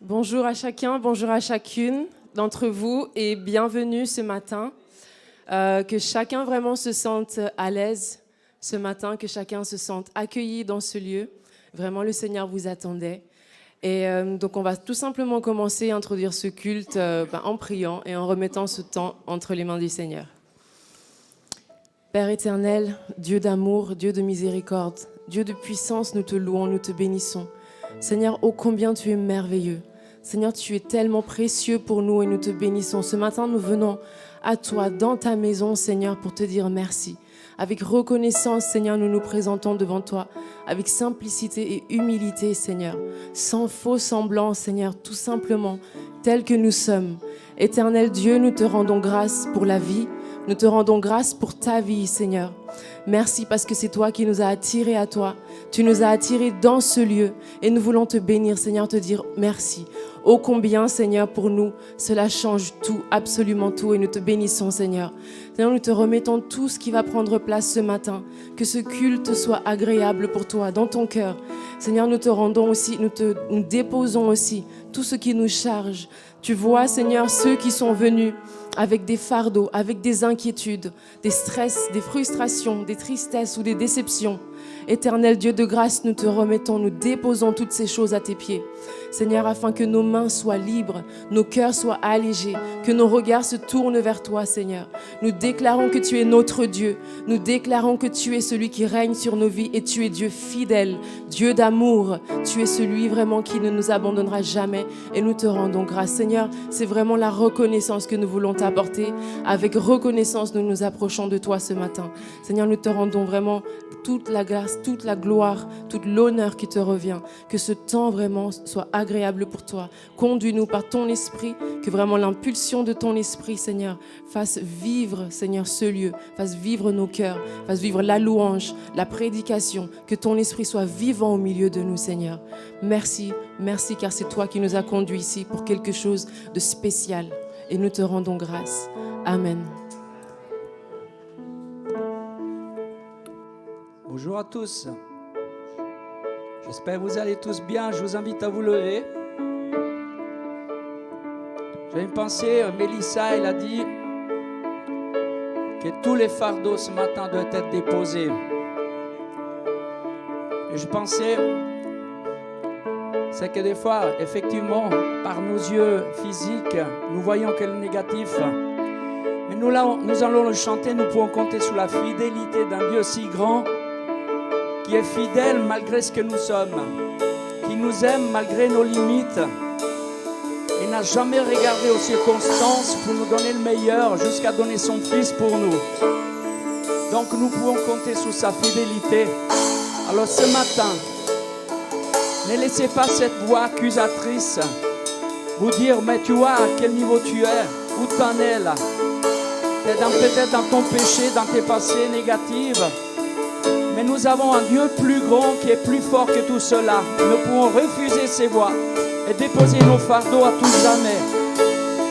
Bonjour à chacun, bonjour à chacune d'entre vous et bienvenue ce matin. Que chacun vraiment se sente à l'aise ce matin, que chacun se sente accueilli dans ce lieu. Vraiment, le Seigneur vous attendait. Et donc, on va tout simplement commencer à introduire ce culte en priant et en remettant ce temps entre les mains du Seigneur. Père éternel, Dieu d'amour, Dieu de miséricorde, Dieu de puissance, nous te louons, nous te bénissons. Seigneur, ô combien tu es merveilleux. Seigneur, tu es tellement précieux pour nous et nous te bénissons. Ce matin, nous venons à toi, dans ta maison, Seigneur, pour te dire merci. Avec reconnaissance, Seigneur, nous nous présentons devant toi, avec simplicité et humilité, Seigneur. Sans faux semblant, Seigneur, tout simplement, tel que nous sommes. Éternel Dieu, nous te rendons grâce pour la vie. Nous te rendons grâce pour ta vie, Seigneur. Merci parce que c'est toi qui nous as attirés à toi. Tu nous as attirés dans ce lieu et nous voulons te bénir, Seigneur, te dire merci. Ô combien, Seigneur, pour nous, cela change tout, absolument tout et nous te bénissons, Seigneur. Seigneur, nous te remettons tout ce qui va prendre place ce matin. Que ce culte soit agréable pour toi, dans ton cœur. Seigneur, nous te rendons aussi, nous déposons aussi tout ce qui nous charge. Tu vois, Seigneur, ceux qui sont venus avec des fardeaux, avec des inquiétudes, des stress, des frustrations, des tristesses ou des déceptions. Éternel Dieu de grâce, nous te remettons, nous déposons toutes ces choses à tes pieds. Seigneur, afin que nos mains soient libres, nos cœurs soient allégés, que nos regards se tournent vers toi, Seigneur. Nous déclarons que tu es notre Dieu. Nous déclarons que tu es celui qui règne sur nos vies et tu es Dieu fidèle, Dieu d'amour. Tu es celui vraiment qui ne nous abandonnera jamais et nous te rendons grâce. Seigneur, c'est vraiment la reconnaissance que nous voulons t'apporter. Avec reconnaissance, nous nous approchons de toi ce matin. Seigneur, nous te rendons vraiment toute la grâce, toute la gloire, tout l'honneur qui te revient. Que ce temps vraiment soit agréable pour toi. Conduis-nous par ton esprit, que vraiment l'impulsion de ton esprit, Seigneur, fasse vivre, Seigneur, ce lieu, fasse vivre nos cœurs, fasse vivre la louange, la prédication, que ton esprit soit vivant au milieu de nous, Seigneur. Merci, merci, car c'est toi qui nous as conduits ici pour quelque chose de spécial. Et nous te rendons grâce. Amen. Bonjour à tous. J'espère que vous allez tous bien. Je vous invite à vous lever. J'ai une pensée, Mélissa, elle a dit que tous les fardeaux ce matin doivent être déposés. Et je pensais, c'est que des fois, effectivement, par nos yeux physiques, nous voyons que le négatif. Mais nous allons le chanter, nous pouvons compter sur la fidélité d'un Dieu si grand, qui est fidèle malgré ce que nous sommes, qui nous aime malgré nos limites et n'a jamais regardé aux circonstances pour nous donner le meilleur jusqu'à donner son Fils pour nous. Donc nous pouvons compter sur sa fidélité. Alors ce matin, ne laissez pas cette voix accusatrice vous dire mais tu vois à quel niveau tu es, où tu en es là. Peut-être dans ton péché, dans tes passés négatifs. Mais nous avons un Dieu plus grand qui est plus fort que tout cela. Nous pouvons refuser ces voies et déposer nos fardeaux à tout jamais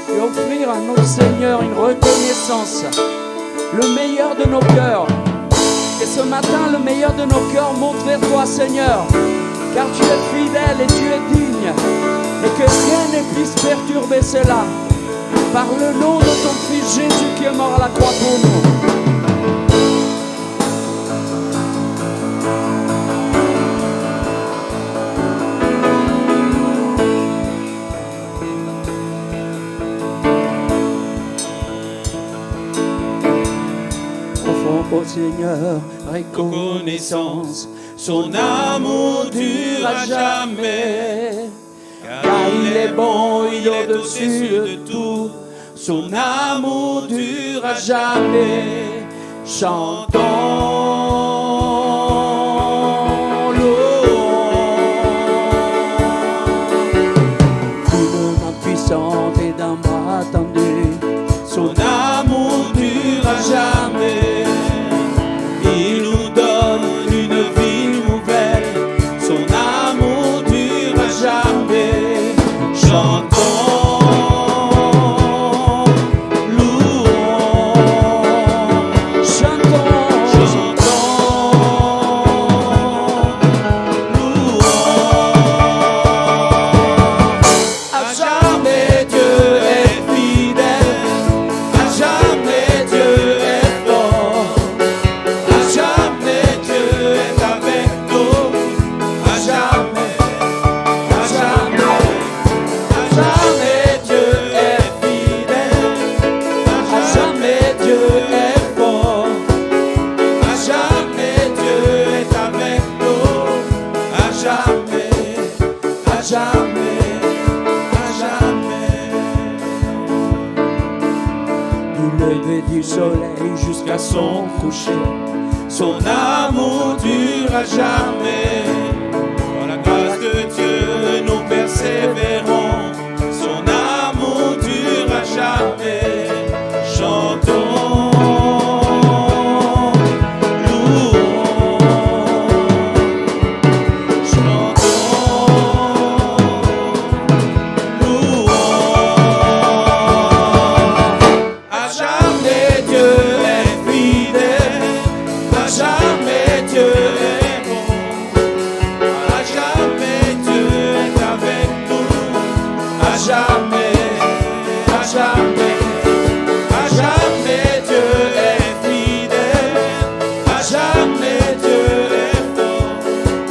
et offrir à notre Seigneur une reconnaissance, le meilleur de nos cœurs. Que ce matin, le meilleur de nos cœurs monte vers toi, Seigneur, car tu es fidèle et tu es digne et que rien ne puisse perturber cela. Par le nom de ton Fils Jésus qui est mort à la croix pour nous. Au Seigneur, reconnaissance, son amour dure à jamais. Car il est bon, il est au-dessus de tout, son amour dure à jamais. Chantons une main puissante et d'un bras tendu, son amour dure à jamais. Il nous donne une vie nouvelle, son amour dure à jamais. Chantons, louons, chantons, louons. lever du soleil jusqu'à son coucher. Son amour dure à jamais. Par la grâce de Dieu, nous persévérons. Son amour dure à jamais. Chantons, louons, chantons, louons. À jamais Dieu est fidèle. À jamais Dieu est bon. À jamais Dieu est avec nous. À jamais, à jamais. À jamais Dieu est fidèle. À jamais Dieu est fort.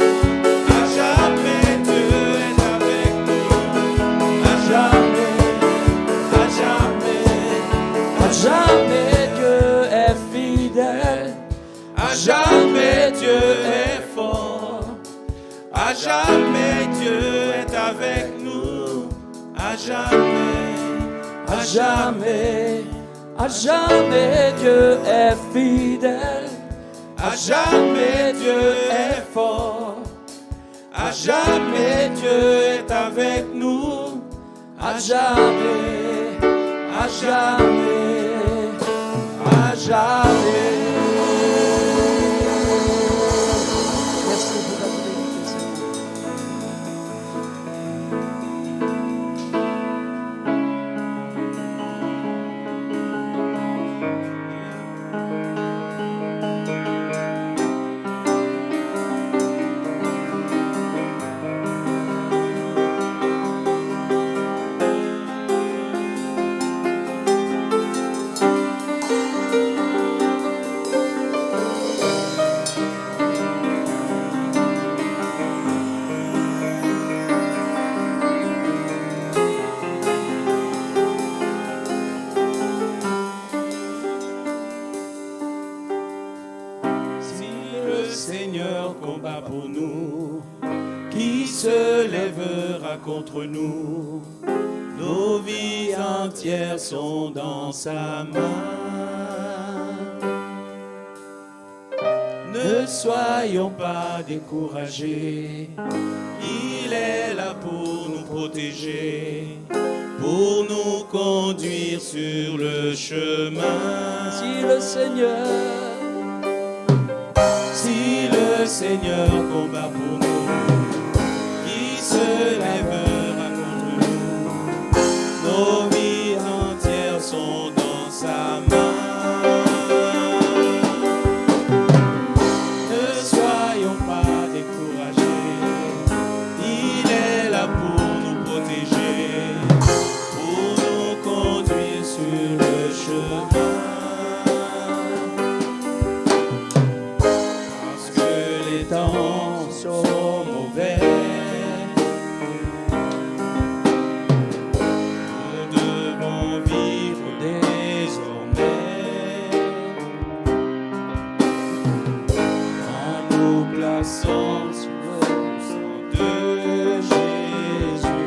À jamais Dieu est avec nous. À jamais, à jamais. À jamais Dieu est fidèle. À jamais Dieu est fort. À jamais Dieu est avec nous. À jamais, À jamais Dieu est fidèle. à jamais Dieu est fort. À jamais Dieu est avec nous. À jamais, à jamais, à jamais. Merci pour la bénédiction, Seigneur. Si le Seigneur combat pour nous, qui se lèvera contre nous? Nos vies entières sont dans sa main. Ne soyons pas découragés, il est là pour nous protéger, pour nous conduire sur le chemin. Si le Seigneur combat pour nous, qui se lèvera contre nous? Nos vies entières sont dans sa main. Ne soyons pas découragés, il est là pour nous protéger, pour nous conduire sur le chemin. Parce que les temps sont mauvais, nous devons vivre désormais en nous plaçant sur le sang de Jésus.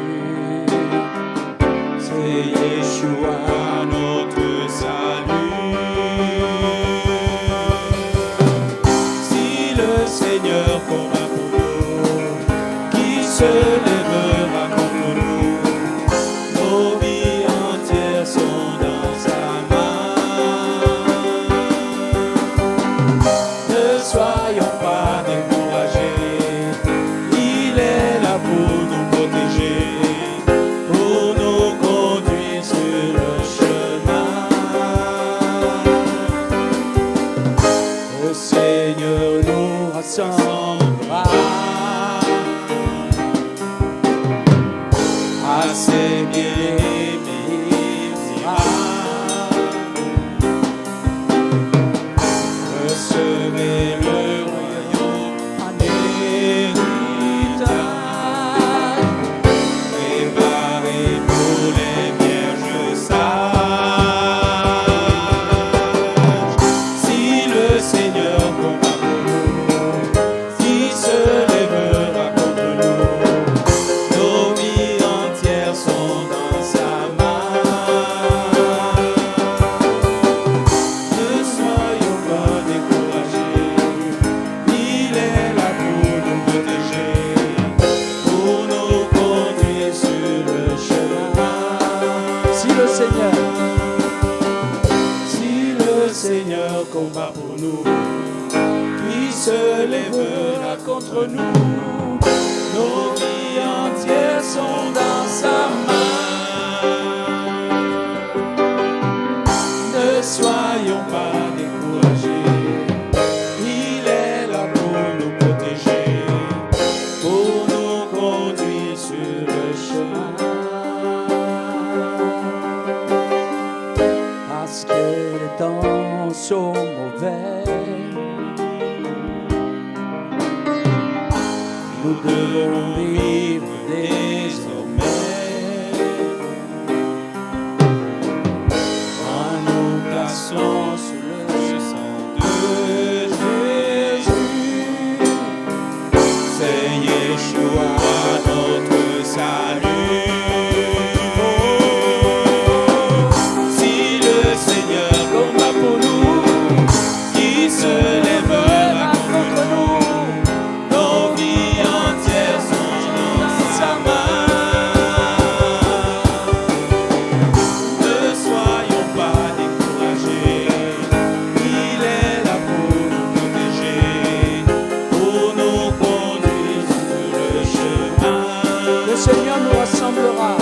C'est Yeshua notre salut. Si le Seigneur combat pour nous, qui se lèvera contre nous? Nos vies entières sont dans sa main. Ne soyons pas découragés, il est là pour nous protéger, pour nous conduire sur le chemin. Le Seigneur nous rassemblera le Seigneur. Si le Seigneur combat pour nous, qui se lèvera contre nous? Nos vies entières sont dans sa main. Ne soyons pas découragés, il est là pour nous protéger, pour nous conduire sur le chemin. Parce que les temps sont mauvais, nous devons vivre désormais en nous plaçant sous le sang de Jésus. C'est Yeshua notre salut. Si le Seigneur combat pour nous, qui se lèvera contre nous? Nos vies entières sont dans sa main. Ne soyons pas découragés, il est là pour nous protéger, pour nous conduire sur le chemin. Le Seigneur nous rassemblera.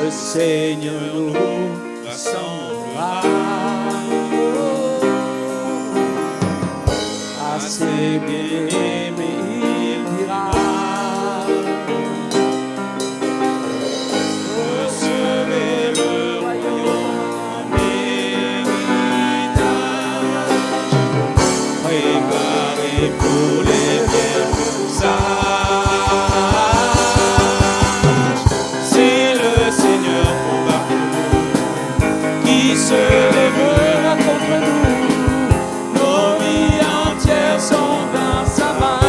Le Seigneur nous rassemblera à ses bien-aimés, il dira: recevez le royaume héritage, préparé pour les biens sages. C'est le Seigneur combat pour nous, qui se lèvera contre nous. Nos vies entières sont dans sa main.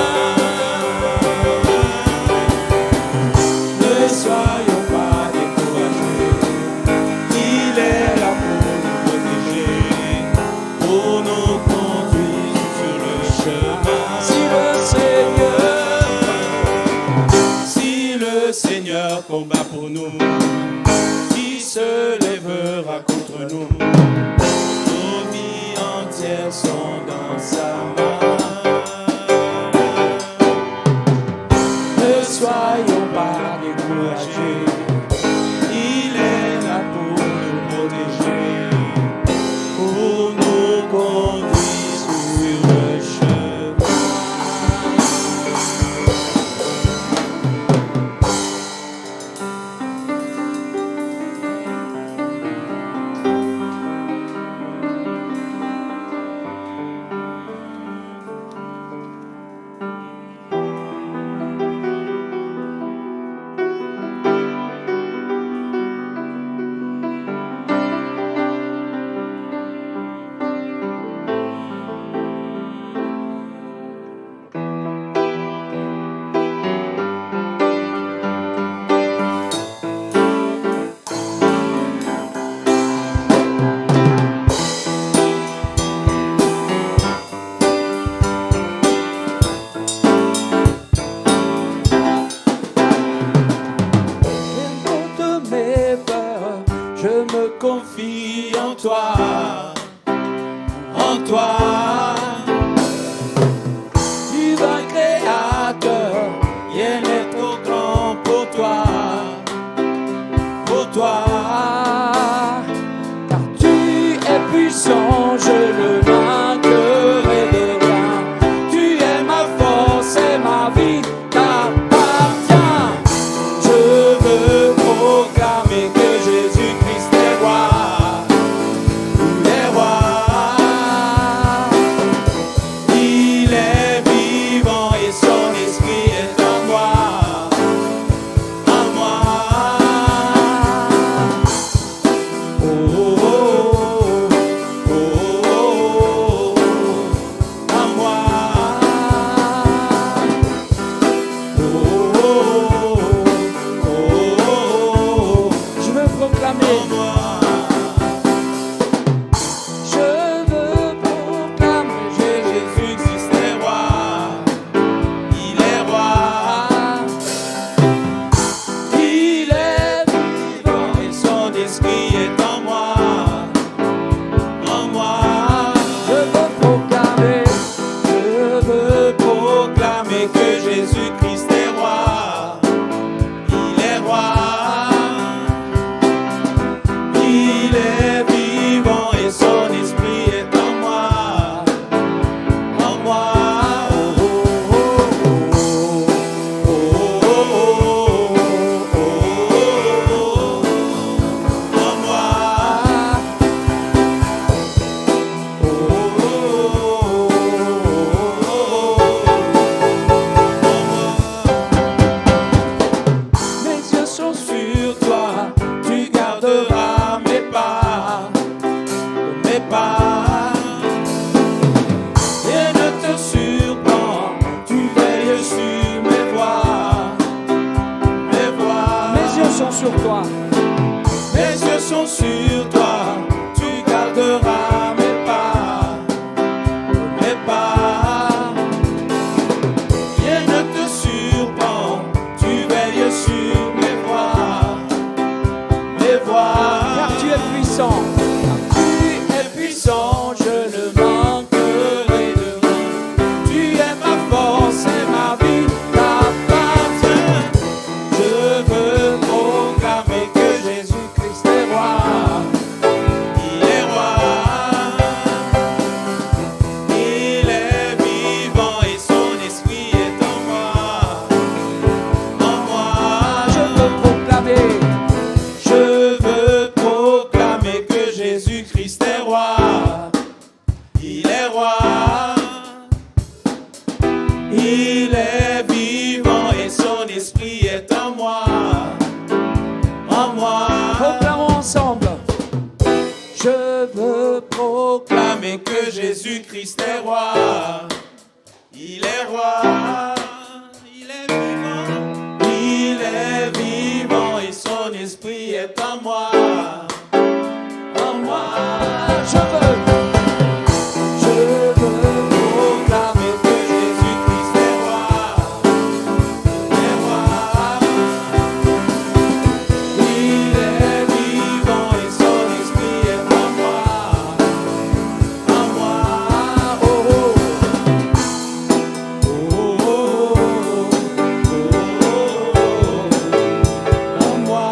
Ne soyons pas découragés, il est là pour nous protéger, pour nous conduire sur le chemin. Si le Seigneur combat pour nous, qui se lèvera contre nous? Nos vies entières sont dans sa main. Ne soyons pas découragés, il est là pour nous protéger, pour nous conduire sur le chemin. Je me confie en toi, en toi. Divin Créateur, rien n'est trop grand pour toi, pour toi. Car tu es puissant, je le vaincrai de rien. Tu es ma force et ma vie t'appartient. Je veux proclamer que Jésus-Christ est roi, il est roi. esprit est en moi. En moi. Je veux proclamer que Jésus-Christ est roi. Il est roi. Il est vivant et son esprit est en moi. En moi. Oh, oh, oh, oh, oh, oh, oh, oh. En moi. Oh, oh, mes yeux sont sur toi, tu garderas mes pas, mes pas. Rien ne te surprend, tu veilles sur mes voies, mes voies. Mes yeux sont sur toi. Mes yeux sont sur toi, tu garderas mes pas, mes pas. Rien ne te surprend, tu veilles sur mes voies, mes voies. Car tu es puissant. Tu es puissant, je ne manquerai de rien. Tu es ma force et ma vie t'appartient. Je veux proclamer que Jésus-Christ est roi. Il est roi. Il est vivant et son esprit est en moi. En moi. Je veux proclamer. Je veux proclamer que Jésus-Christ est roi. Il est roi. Il est vivant et son esprit est en moi. En moi. Proclamons ensemble. Je veux Proclamer que Jésus-Christ est roi. Il est roi. Il est vivant. Il est vivant et son esprit est en moi. En moi. Je veux Proclamer que Jésus-Christ est roi. Est roi. Il est vivant et son esprit est en moi. En moi. Oh, oh. Oh, oh, oh, oh. En moi.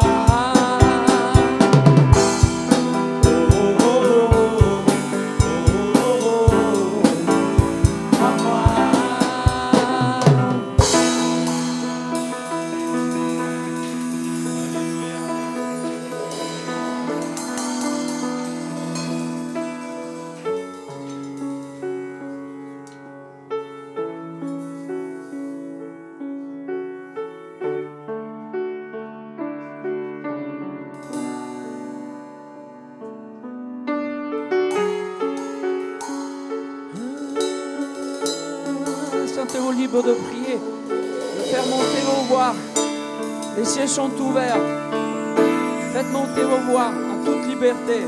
Sentez-vous libre de prier, de faire monter vos voix. Les cieux sont ouverts. Faites monter vos voix en toute liberté.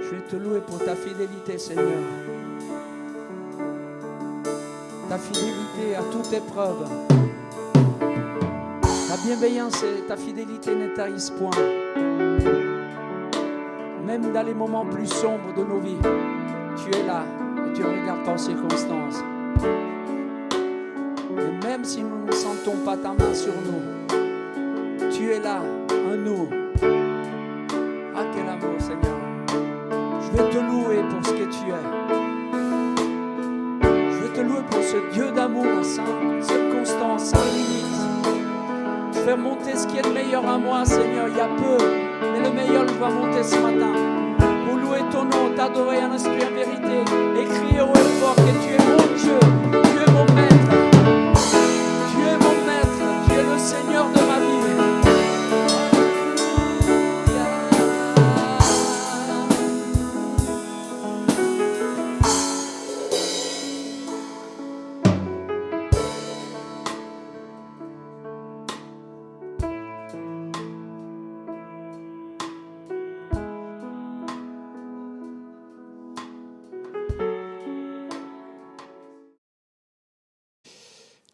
Je vais te louer pour ta fidélité, Seigneur. Ta fidélité à toute épreuve. Ta bienveillance et ta fidélité ne tarissent point. Même dans les moments plus sombres de nos vies, tu es là et tu regardes en circonstances. Et même si nous ne sentons pas ta main sur nous, tu es là, en nous. Ah, quel amour, Seigneur. Je vais te louer pour ce que tu es. Je vais te louer pour ce Dieu d'amour sans circonstance, sans limite. Je vais monter ce qui est le meilleur à moi, Seigneur. Il y a peu, mais le meilleur va monter ce matin. Pour louer ton nom, t'adorer en esprit et en vérité. Et crier haut et fort que tu es mon Dieu, tu es mon maître. Tu es mon maître, tu es le Seigneur.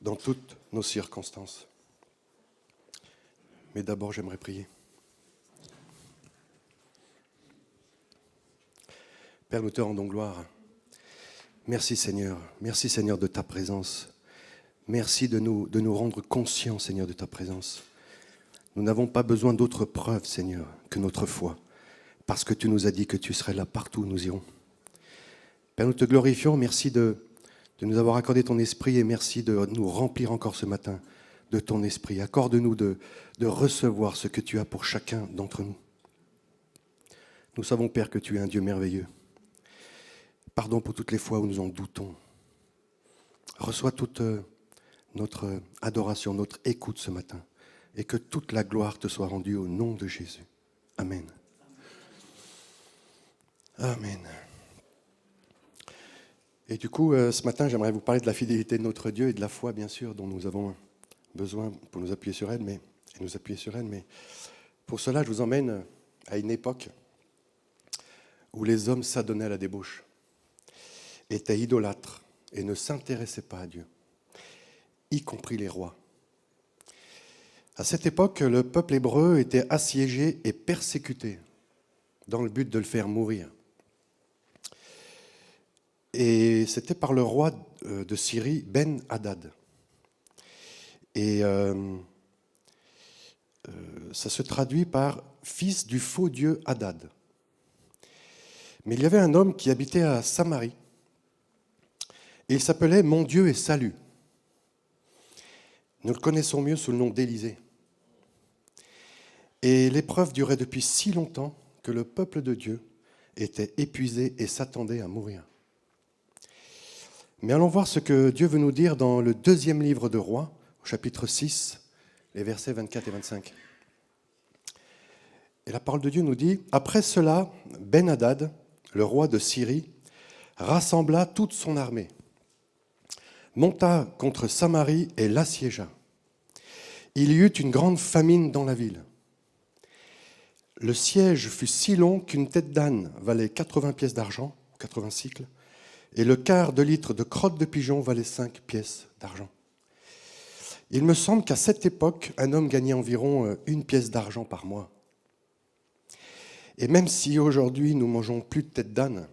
dans toutes nos circonstances. Mais d'abord, j'aimerais prier. Père, nous te rendons gloire. Merci Seigneur de ta présence. Merci de nous rendre conscients, Seigneur, de ta présence. Nous n'avons pas besoin d'autres preuves, Seigneur, que notre foi, parce que tu nous as dit que tu serais là partout où nous irons. Père, nous te glorifions. Merci de nous avoir accordé ton esprit et merci de nous remplir encore ce matin de ton esprit. Accorde-nous de recevoir ce que tu as pour chacun d'entre nous. Nous savons, Père, que tu es un Dieu merveilleux. Pardon pour toutes les fois où nous en doutons. Reçois toute notre adoration, notre écoute ce matin, et que toute la gloire te soit rendue au nom de Jésus. Amen. Amen. Et du coup, ce matin, j'aimerais vous parler de la fidélité de notre Dieu et de la foi, bien sûr, dont nous avons besoin pour nous appuyer sur elle, mais pour cela, je vous emmène à une époque où les hommes s'adonnaient à la débauche, étaient idolâtres et ne s'intéressaient pas à Dieu, y compris les rois. À cette époque, le peuple hébreu était assiégé et persécuté dans le but de le faire mourir. Et c'était par le roi de Syrie, Ben-Hadad. Et ça se traduit par « fils du faux dieu Hadad ». Mais il y avait un homme qui habitait à Samarie, et il s'appelait « Mon Dieu est salut ». Nous le connaissons mieux sous le nom d'Élisée. Et l'épreuve durait depuis si longtemps que le peuple de Dieu était épuisé et s'attendait à mourir. Mais allons voir ce que Dieu veut nous dire dans le 2e livre de Rois, au chapitre 6, les versets 24 et 25. Et la parole de Dieu nous dit « Après cela, Ben-Hadad, le roi de Syrie, rassembla toute son armée, monta contre Samarie et l'assiégea. Il y eut une grande famine dans la ville. Le siège fut si long qu'une tête d'âne valait 80 pièces d'argent, 80 cycles, et le quart de litre de crotte de pigeon valait 5 pièces d'argent. Il me semble qu'à cette époque, un homme gagnait environ 1 pièce d'argent par mois. Et même si aujourd'hui nous mangeons plus de tête d'âne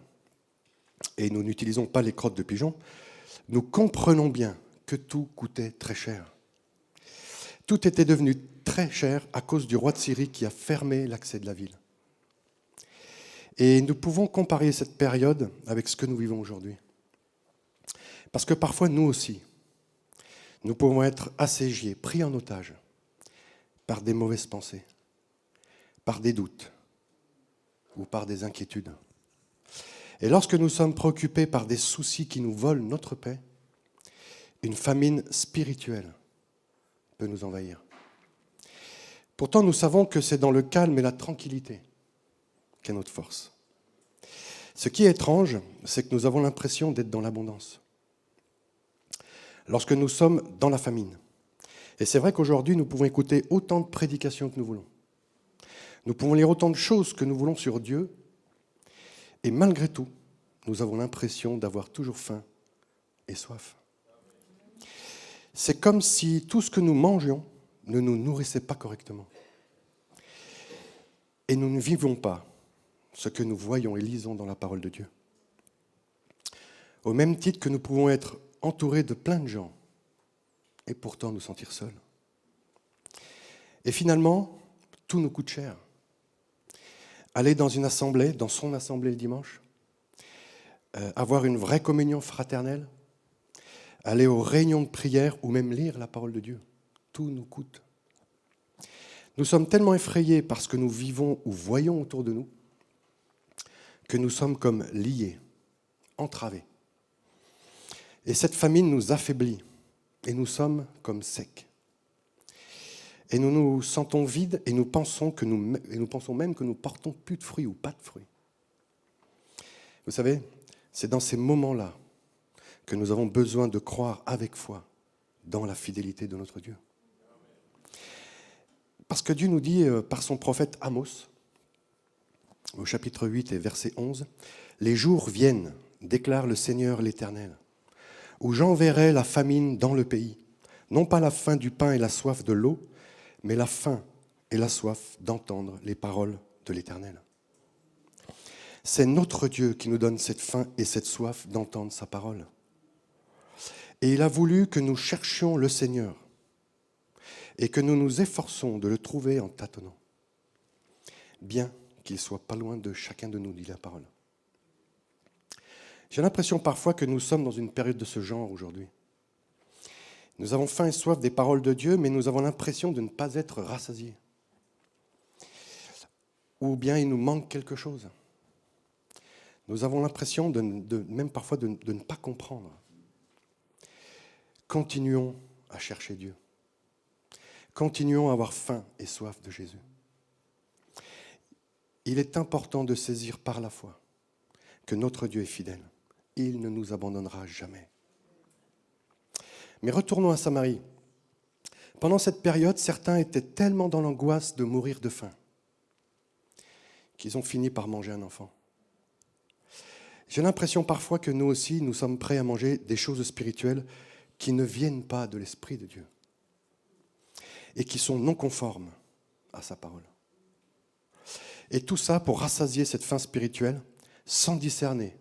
et nous n'utilisons pas les crottes de pigeon, nous comprenons bien que tout coûtait très cher. Tout était devenu très cher à cause du roi de Syrie qui a fermé l'accès de la ville. Et nous pouvons comparer cette période avec ce que nous vivons aujourd'hui. Parce que parfois, nous aussi, nous pouvons être assiégés, pris en otage par des mauvaises pensées, par des doutes ou par des inquiétudes. Et lorsque nous sommes préoccupés par des soucis qui nous volent notre paix, une famine spirituelle peut nous envahir. Pourtant, nous savons que c'est dans le calme et la tranquillité qu'est notre force. Ce qui est étrange, c'est que nous avons l'impression d'être dans l'abondance lorsque nous sommes dans la famine. Et c'est vrai qu'aujourd'hui, nous pouvons écouter autant de prédications que nous voulons. Nous pouvons lire autant de choses que nous voulons sur Dieu. Et malgré tout, nous avons l'impression d'avoir toujours faim et soif. C'est comme si tout ce que nous mangions ne nous nourrissait pas correctement. Et nous ne vivons pas ce que nous voyons et lisons dans la parole de Dieu. Au même titre que nous pouvons être entourés de plein de gens et pourtant nous sentir seuls. Et finalement, tout nous coûte cher. Aller dans une assemblée, dans son assemblée le dimanche, avoir une vraie communion fraternelle, aller aux réunions de prière ou même lire la parole de Dieu, tout nous coûte. Nous sommes tellement effrayés par ce que nous vivons ou voyons autour de nous que nous sommes comme liés, entravés. Et cette famine nous affaiblit et nous sommes comme secs. Et nous nous sentons vides et nous pensons même que nous portons plus de fruits ou pas de fruits. Vous savez, c'est dans ces moments-là que nous avons besoin de croire avec foi dans la fidélité de notre Dieu. Parce que Dieu nous dit par son prophète Amos, au chapitre 8 et verset 11, « Les jours viennent, déclare le Seigneur l'Éternel, où j'enverrai la famine dans le pays, Non pas la faim du pain et la soif de l'eau, mais la faim et la soif d'entendre les paroles de l'Éternel. C'est notre Dieu qui nous donne cette faim et cette soif d'entendre sa parole. Et il a voulu que nous cherchions le Seigneur et que nous nous efforçons de le trouver en tâtonnant, bien qu'il soit pas loin de chacun de nous, dit la parole. J'ai l'impression parfois que nous sommes dans une période de ce genre aujourd'hui. Nous avons faim et soif des paroles de Dieu, mais nous avons l'impression de ne pas être rassasiés. Ou bien il nous manque quelque chose. Nous avons l'impression même parfois de ne pas comprendre. Continuons à chercher Dieu. Continuons à avoir faim et soif de Jésus. Il est important de saisir par la foi que notre Dieu est fidèle. Il ne nous abandonnera jamais. Mais retournons à Samarie. Pendant cette période, certains étaient tellement dans l'angoisse de mourir de faim qu'ils ont fini par manger un enfant. J'ai l'impression parfois que nous aussi, nous sommes prêts à manger des choses spirituelles qui ne viennent pas de l'Esprit de Dieu et qui sont non conformes à sa parole. Et tout ça pour rassasier cette faim spirituelle sans discerner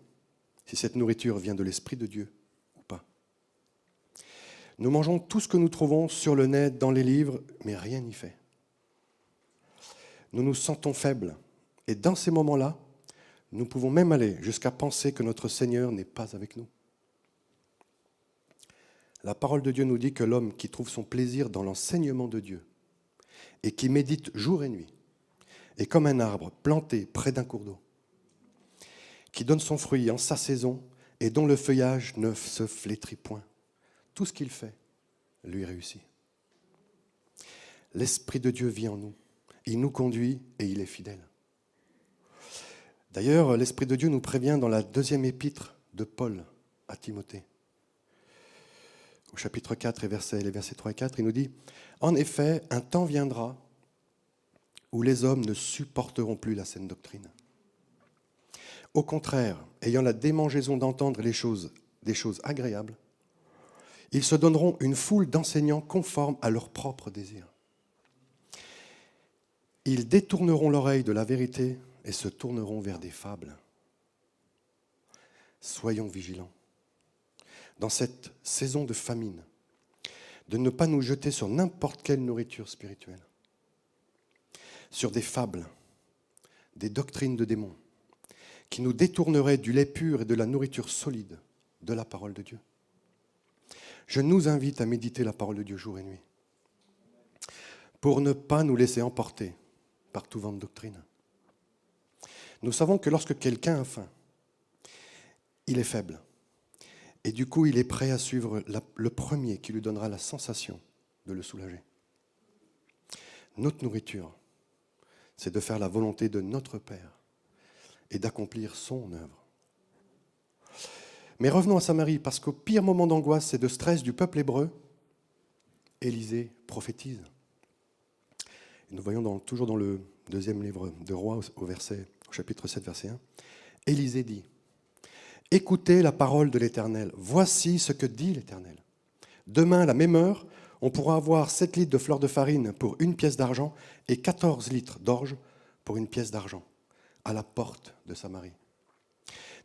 si cette nourriture vient de l'Esprit de Dieu ou pas. Nous mangeons tout ce que nous trouvons sur le net, dans les livres, mais rien n'y fait. Nous nous sentons faibles. Et dans ces moments-là, nous pouvons même aller jusqu'à penser que notre Seigneur n'est pas avec nous. La parole de Dieu nous dit que l'homme qui trouve son plaisir dans l'enseignement de Dieu et qui médite jour et nuit est comme un arbre planté près d'un cours d'eau, qui donne son fruit en sa saison et dont le feuillage ne se flétrit point. Tout ce qu'il fait lui réussit. L'Esprit de Dieu vit en nous. Il nous conduit et il est fidèle. D'ailleurs, l'Esprit de Dieu nous prévient dans la 2e épître de Paul à Timothée. Au chapitre 4, les versets 3 et 4, il nous dit « En effet, un temps viendra où les hommes ne supporteront plus la saine doctrine. Au contraire, ayant la démangeaison d'entendre des choses agréables, ils se donneront une foule d'enseignants conformes à leurs propres désirs. Ils détourneront l'oreille de la vérité et se tourneront vers des fables. Soyons vigilants. Dans cette saison de famine, de ne pas nous jeter sur n'importe quelle nourriture spirituelle, sur des fables, des doctrines de démons, qui nous détourneraient du lait pur et de la nourriture solide de la parole de Dieu. Je nous invite à méditer la parole de Dieu jour et nuit, pour ne pas nous laisser emporter par tout vent de doctrine. Nous savons que lorsque quelqu'un a faim, il est faible. Et du coup, il est prêt à suivre le premier qui lui donnera la sensation de le soulager. Notre nourriture, c'est de faire la volonté de notre Père et d'accomplir son œuvre. Mais revenons à Samarie, parce qu'au pire moment d'angoisse et de stress du peuple hébreu, Élisée prophétise. Et nous voyons toujours dans le 2e livre de Rois, au chapitre 7, verset 1, Élisée dit « Écoutez la parole de l'Éternel. Voici ce que dit l'Éternel. Demain, à la même heure, on pourra avoir 7 litres de fleur de farine pour 1 pièce d'argent et 14 litres d'orge pour 1 pièce d'argent, à la porte de Samarie. »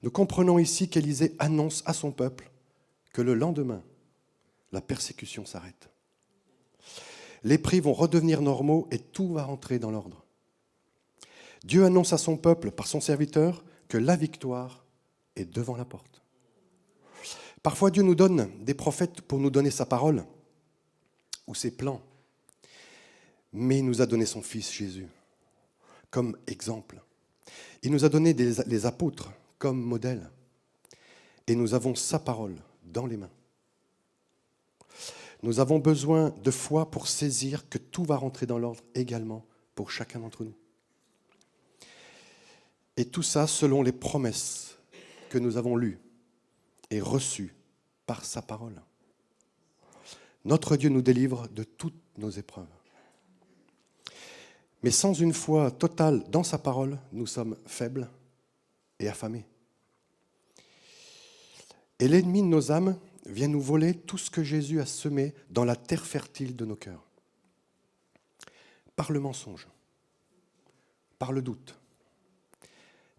Nous comprenons ici qu'Élisée annonce à son peuple que le lendemain, la persécution s'arrête. Les prix vont redevenir normaux et tout va rentrer dans l'ordre. Dieu annonce à son peuple, par son serviteur, que la victoire est devant la porte. Parfois, Dieu nous donne des prophètes pour nous donner sa parole ou ses plans. Mais il nous a donné son Fils Jésus comme exemple. Il nous a donné les apôtres comme modèle. Et nous avons sa parole dans les mains. Nous avons besoin de foi pour saisir que tout va rentrer dans l'ordre également pour chacun d'entre nous. Et tout ça selon les promesses que nous avons lues et reçues par sa parole. Notre Dieu nous délivre de toutes nos épreuves. Mais sans une foi totale dans sa parole, nous sommes faibles et affamés. Et l'ennemi de nos âmes, vient nous voler tout ce que Jésus a semé dans la terre fertile de nos cœurs. Par le mensonge, par le doute,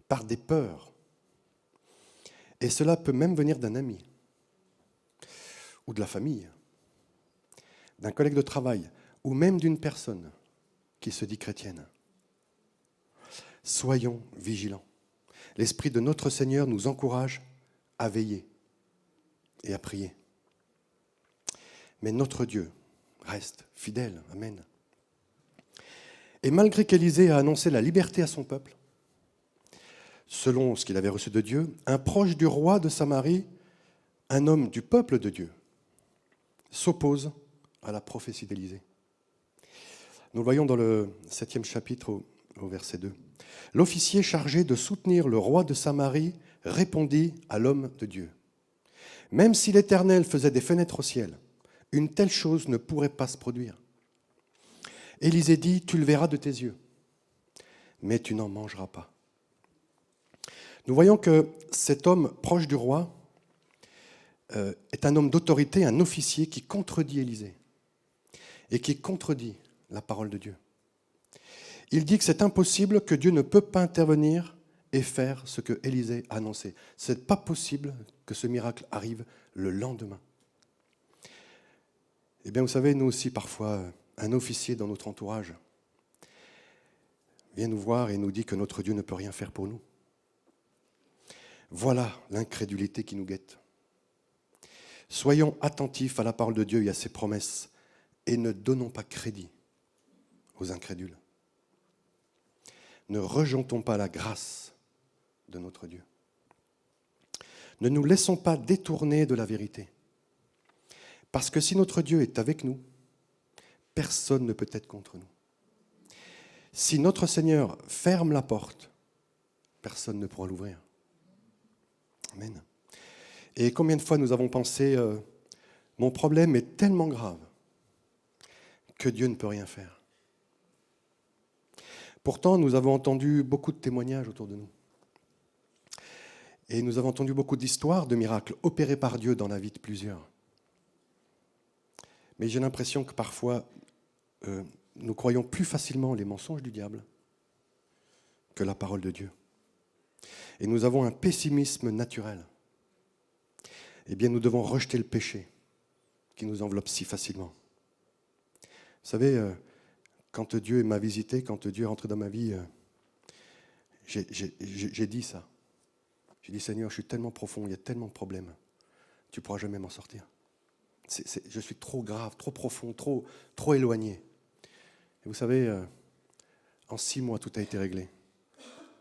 par des peurs. Et cela peut même venir d'un ami ou de la famille, d'un collègue de travail ou même d'une personne qui se dit chrétienne. Soyons vigilants. L'Esprit de notre Seigneur nous encourage à veiller et à prier. Mais notre Dieu reste fidèle. Amen. Et malgré qu'Élisée a annoncé la liberté à son peuple, selon ce qu'il avait reçu de Dieu, un proche du roi de Samarie, un homme du peuple de Dieu, s'oppose à la prophétie d'Élisée. Nous le voyons dans le 7e chapitre au verset 2. L'officier chargé de soutenir le roi de Samarie répondit à l'homme de Dieu. Même si l'Éternel faisait des fenêtres au ciel, une telle chose ne pourrait pas se produire. Élisée dit, tu le verras de tes yeux, mais tu n'en mangeras pas. Nous voyons que cet homme proche du roi est un homme d'autorité, un officier qui contredit Élisée et qui contredit la parole de Dieu. Il dit que c'est impossible, que Dieu ne peut pas intervenir et faire ce que Élisée a annoncé. Ce n'est pas possible que ce miracle arrive le lendemain. Eh bien, vous savez, nous aussi, parfois, un officier dans notre entourage vient nous voir et nous dit que notre Dieu ne peut rien faire pour nous. Voilà l'incrédulité qui nous guette. Soyons attentifs à la parole de Dieu et à ses promesses et ne donnons pas crédit aux incrédules. Ne rejetons pas la grâce de notre Dieu. Ne nous laissons pas détourner de la vérité. Parce que si notre Dieu est avec nous, personne ne peut être contre nous. Si notre Seigneur ferme la porte, personne ne pourra l'ouvrir. Amen. Et combien de fois nous avons pensé, mon problème est tellement grave que Dieu ne peut rien faire. Pourtant, nous avons entendu beaucoup de témoignages autour de nous. Et nous avons entendu beaucoup d'histoires de miracles opérés par Dieu dans la vie de plusieurs. Mais j'ai l'impression que parfois, nous croyons plus facilement les mensonges du diable que la parole de Dieu. Et nous avons un pessimisme naturel. Eh bien, nous devons rejeter le péché qui nous enveloppe si facilement. Vous savez, quand Dieu m'a visité, quand Dieu est rentré dans ma vie, j'ai dit ça. J'ai dit, Seigneur, je suis tellement profond, il y a tellement de problèmes, tu ne pourras jamais m'en sortir. Je suis trop grave, trop profond, trop éloigné. Et vous savez, en 6 mois, tout a été réglé.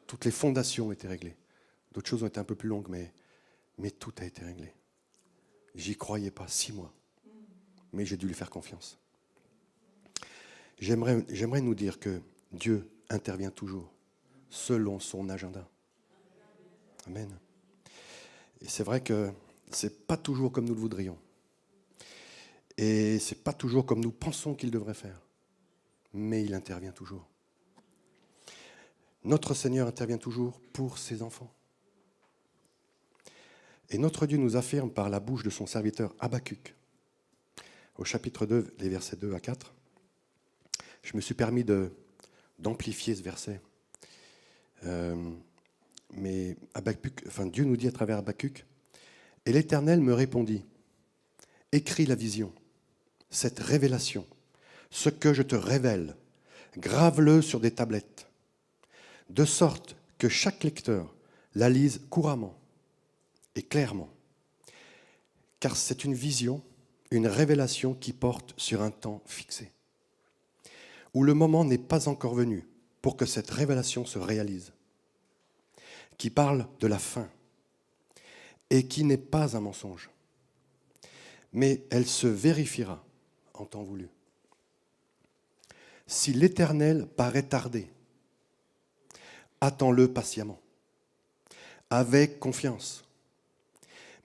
Toutes les fondations ont été réglées. D'autres choses ont été un peu plus longues, mais tout a été réglé. J'y croyais pas, 6 mois. Mais j'ai dû lui faire confiance. J'aimerais nous dire que Dieu intervient toujours selon son agenda. Amen. Et c'est vrai que ce n'est pas toujours comme nous le voudrions. Et ce n'est pas toujours comme nous pensons qu'il devrait faire. Mais il intervient toujours. Notre Seigneur intervient toujours pour ses enfants. Et notre Dieu nous affirme par la bouche de son serviteur Habacuc, au chapitre 2, les versets 2 à 4. Je me suis permis d'amplifier ce verset. Mais Dieu nous dit à travers Habacuc, « Et l'Éternel me répondit, écris la vision, cette révélation, ce que je te révèle, grave-le sur des tablettes, de sorte que chaque lecteur la lise couramment et clairement, car c'est une vision, une révélation qui porte sur un temps fixé, où le moment n'est pas encore venu pour que cette révélation se réalise, qui parle de la fin et qui n'est pas un mensonge, mais elle se vérifiera en temps voulu. Si l'Éternel paraît tarder, attends-le patiemment, avec confiance,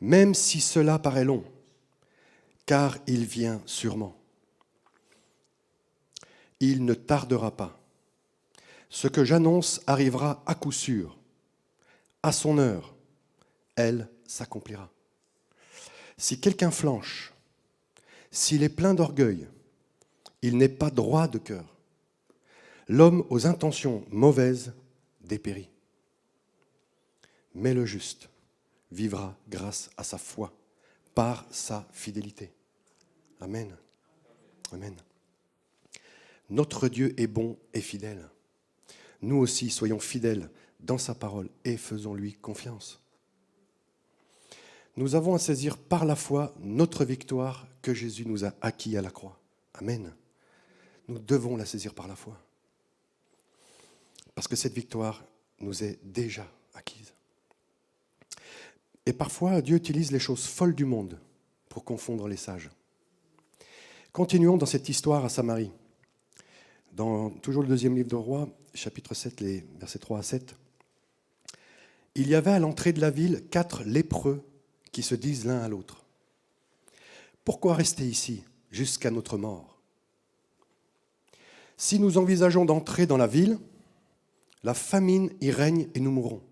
même si cela paraît long, car il vient sûrement. Il ne tardera pas. Ce que j'annonce arrivera à coup sûr. À son heure, elle s'accomplira. Si quelqu'un flanche, s'il est plein d'orgueil, il n'est pas droit de cœur. L'homme aux intentions mauvaises dépérit. Mais le juste vivra grâce à sa foi, par sa fidélité. Amen. Amen. Notre Dieu est bon et fidèle. Nous aussi, soyons fidèles dans sa parole et faisons-lui confiance. Nous avons à saisir par la foi notre victoire que Jésus nous a acquis à la croix. Amen. Nous devons la saisir par la foi. Parce que cette victoire nous est déjà acquise. Et parfois, Dieu utilise les choses folles du monde pour confondre les sages. Continuons dans cette histoire à Samarie. Dans toujours le 2e livre de Rois, chapitre 7, les versets 3 à 7. Il y avait à l'entrée de la ville 4 lépreux qui se disent l'un à l'autre. Pourquoi rester ici jusqu'à notre mort? Si nous envisageons d'entrer dans la ville, la famine y règne et nous mourrons.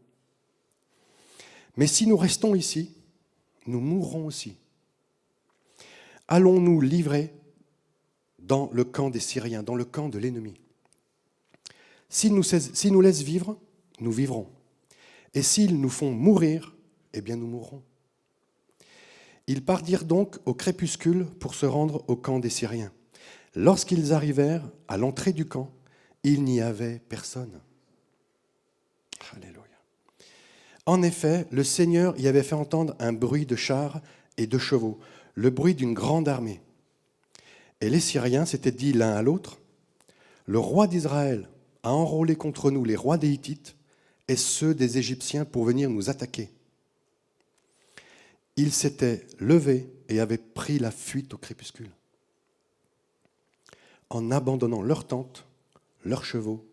Mais si nous restons ici, nous mourrons aussi. Allons-nous livrer dans le camp des Syriens, dans le camp de l'ennemi? S'ils nous laissent vivre, nous vivrons. Et s'ils nous font mourir, eh bien nous mourrons. Ils partirent donc au crépuscule pour se rendre au camp des Syriens. Lorsqu'ils arrivèrent à l'entrée du camp, il n'y avait personne. Alléluia. En effet, le Seigneur y avait fait entendre un bruit de chars et de chevaux, le bruit d'une grande armée. Et les Syriens s'étaient dit l'un à l'autre, « Le roi d'Israël a enrôlé contre nous les rois des Hittites et ceux des Égyptiens pour venir nous attaquer. » Ils s'étaient levés et avaient pris la fuite au crépuscule, en abandonnant leurs tentes, leurs chevaux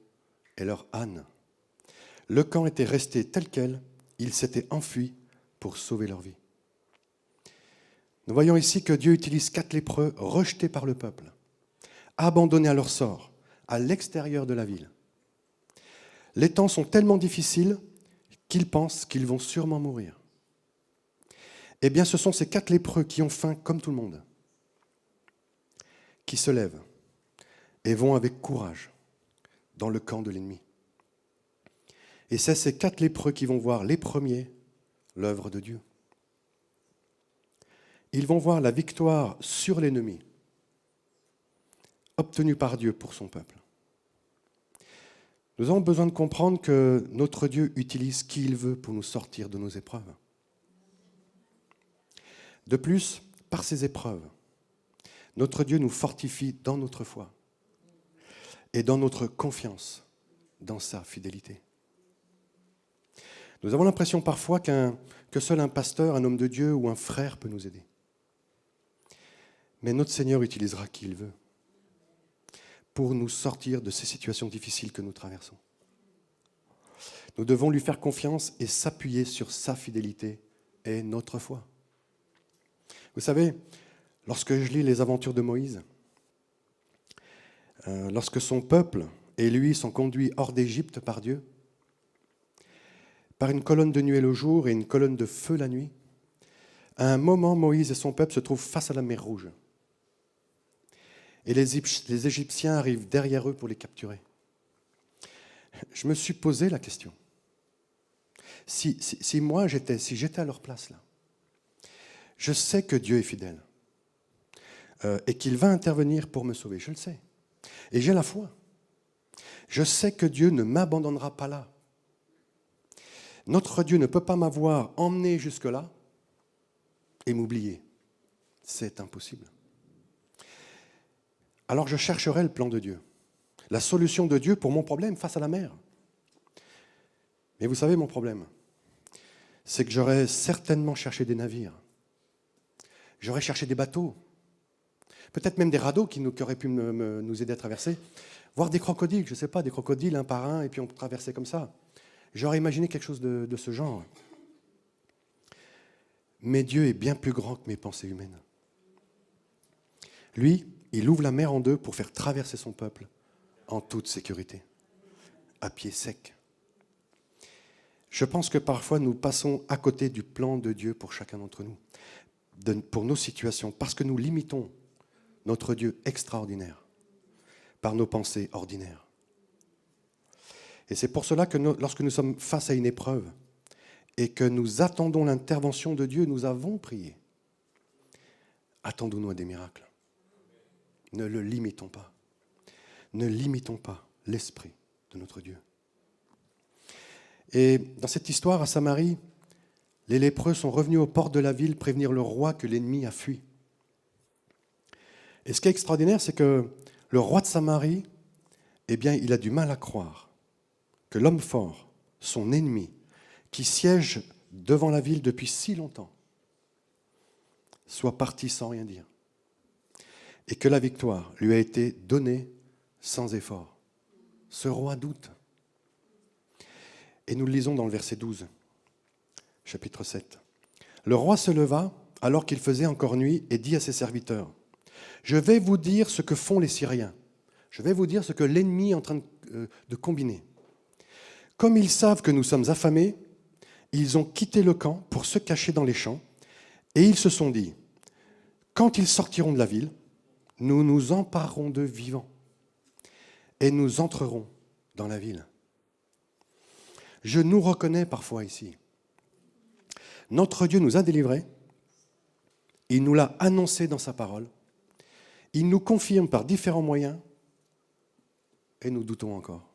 et leurs ânes. Le camp était resté tel quel, ils s'étaient enfuis pour sauver leur vie. Nous voyons ici que Dieu utilise 4 lépreux rejetés par le peuple, abandonnés à leur sort, à l'extérieur de la ville. Les temps sont tellement difficiles qu'ils pensent qu'ils vont sûrement mourir. Eh bien, ce sont ces 4 lépreux qui ont faim comme tout le monde, qui se lèvent et vont avec courage dans le camp de l'ennemi. Et c'est ces 4 lépreux qui vont voir les premiers l'œuvre de Dieu. Ils vont voir la victoire sur l'ennemi, obtenue par Dieu pour son peuple. Nous avons besoin de comprendre que notre Dieu utilise qui il veut pour nous sortir de nos épreuves. De plus, par ces épreuves, notre Dieu nous fortifie dans notre foi et dans notre confiance dans sa fidélité. Nous avons l'impression parfois que seul un pasteur, un homme de Dieu ou un frère peut nous aider. Mais notre Seigneur utilisera qui il veut pour nous sortir de ces situations difficiles que nous traversons. Nous devons lui faire confiance et s'appuyer sur sa fidélité et notre foi. Vous savez, lorsque je lis les aventures de Moïse, lorsque son peuple et lui sont conduits hors d'Égypte par Dieu, par une colonne de nuée le jour et une colonne de feu la nuit, à un moment, Moïse et son peuple se trouvent face à la mer Rouge. Et les Égyptiens arrivent derrière eux pour les capturer. Je me suis posé la question. Si j'étais à leur place là, je sais que Dieu est fidèle et qu'il va intervenir pour me sauver, je le sais. Et j'ai la foi. Je sais que Dieu ne m'abandonnera pas là. Notre Dieu ne peut pas m'avoir emmené jusque-là et m'oublier. C'est impossible. Alors je chercherai le plan de Dieu, la solution de Dieu pour mon problème face à la mer. Mais vous savez, mon problème, c'est que j'aurais certainement cherché des navires. J'aurais cherché des bateaux, peut-être même des radeaux qui auraient pu nous aider à traverser, voire des crocodiles, je ne sais pas, des crocodiles un par un, et puis on traversait comme ça. J'aurais imaginé quelque chose de ce genre. Mais Dieu est bien plus grand que mes pensées humaines. Lui, il ouvre la mer en deux pour faire traverser son peuple en toute sécurité, à pied sec. Je pense que parfois nous passons à côté du plan de Dieu pour chacun d'entre nous. pour nos situations, parce que nous limitons notre Dieu extraordinaire par nos pensées ordinaires. Et c'est pour cela que lorsque nous sommes face à une épreuve et que nous attendons l'intervention de Dieu, nous avons prié. Attendons-nous à des miracles. Ne le limitons pas. Ne limitons pas l'esprit de notre Dieu. Et dans cette histoire, à Samarie, les lépreux sont revenus aux portes de la ville prévenir le roi que l'ennemi a fui. Et ce qui est extraordinaire, c'est que le roi de Samarie, eh bien, il a du mal à croire que l'homme fort, son ennemi, qui siège devant la ville depuis si longtemps, soit parti sans rien dire. Et que la victoire lui a été donnée sans effort. Ce roi doute. Et nous le lisons dans le verset 12, chapitre 7. Le roi se leva alors qu'il faisait encore nuit et dit à ses serviteurs, « Je vais vous dire ce que font les Syriens. Je vais vous dire ce que l'ennemi est en train de combiner. Comme ils savent que nous sommes affamés, ils ont quitté le camp pour se cacher dans les champs et ils se sont dit, quand ils sortiront de la ville, nous nous emparerons d'eux vivants et nous entrerons dans la ville. » Je nous reconnais parfois ici. Notre Dieu nous a délivrés, il nous l'a annoncé dans sa parole, il nous confirme par différents moyens et nous doutons encore.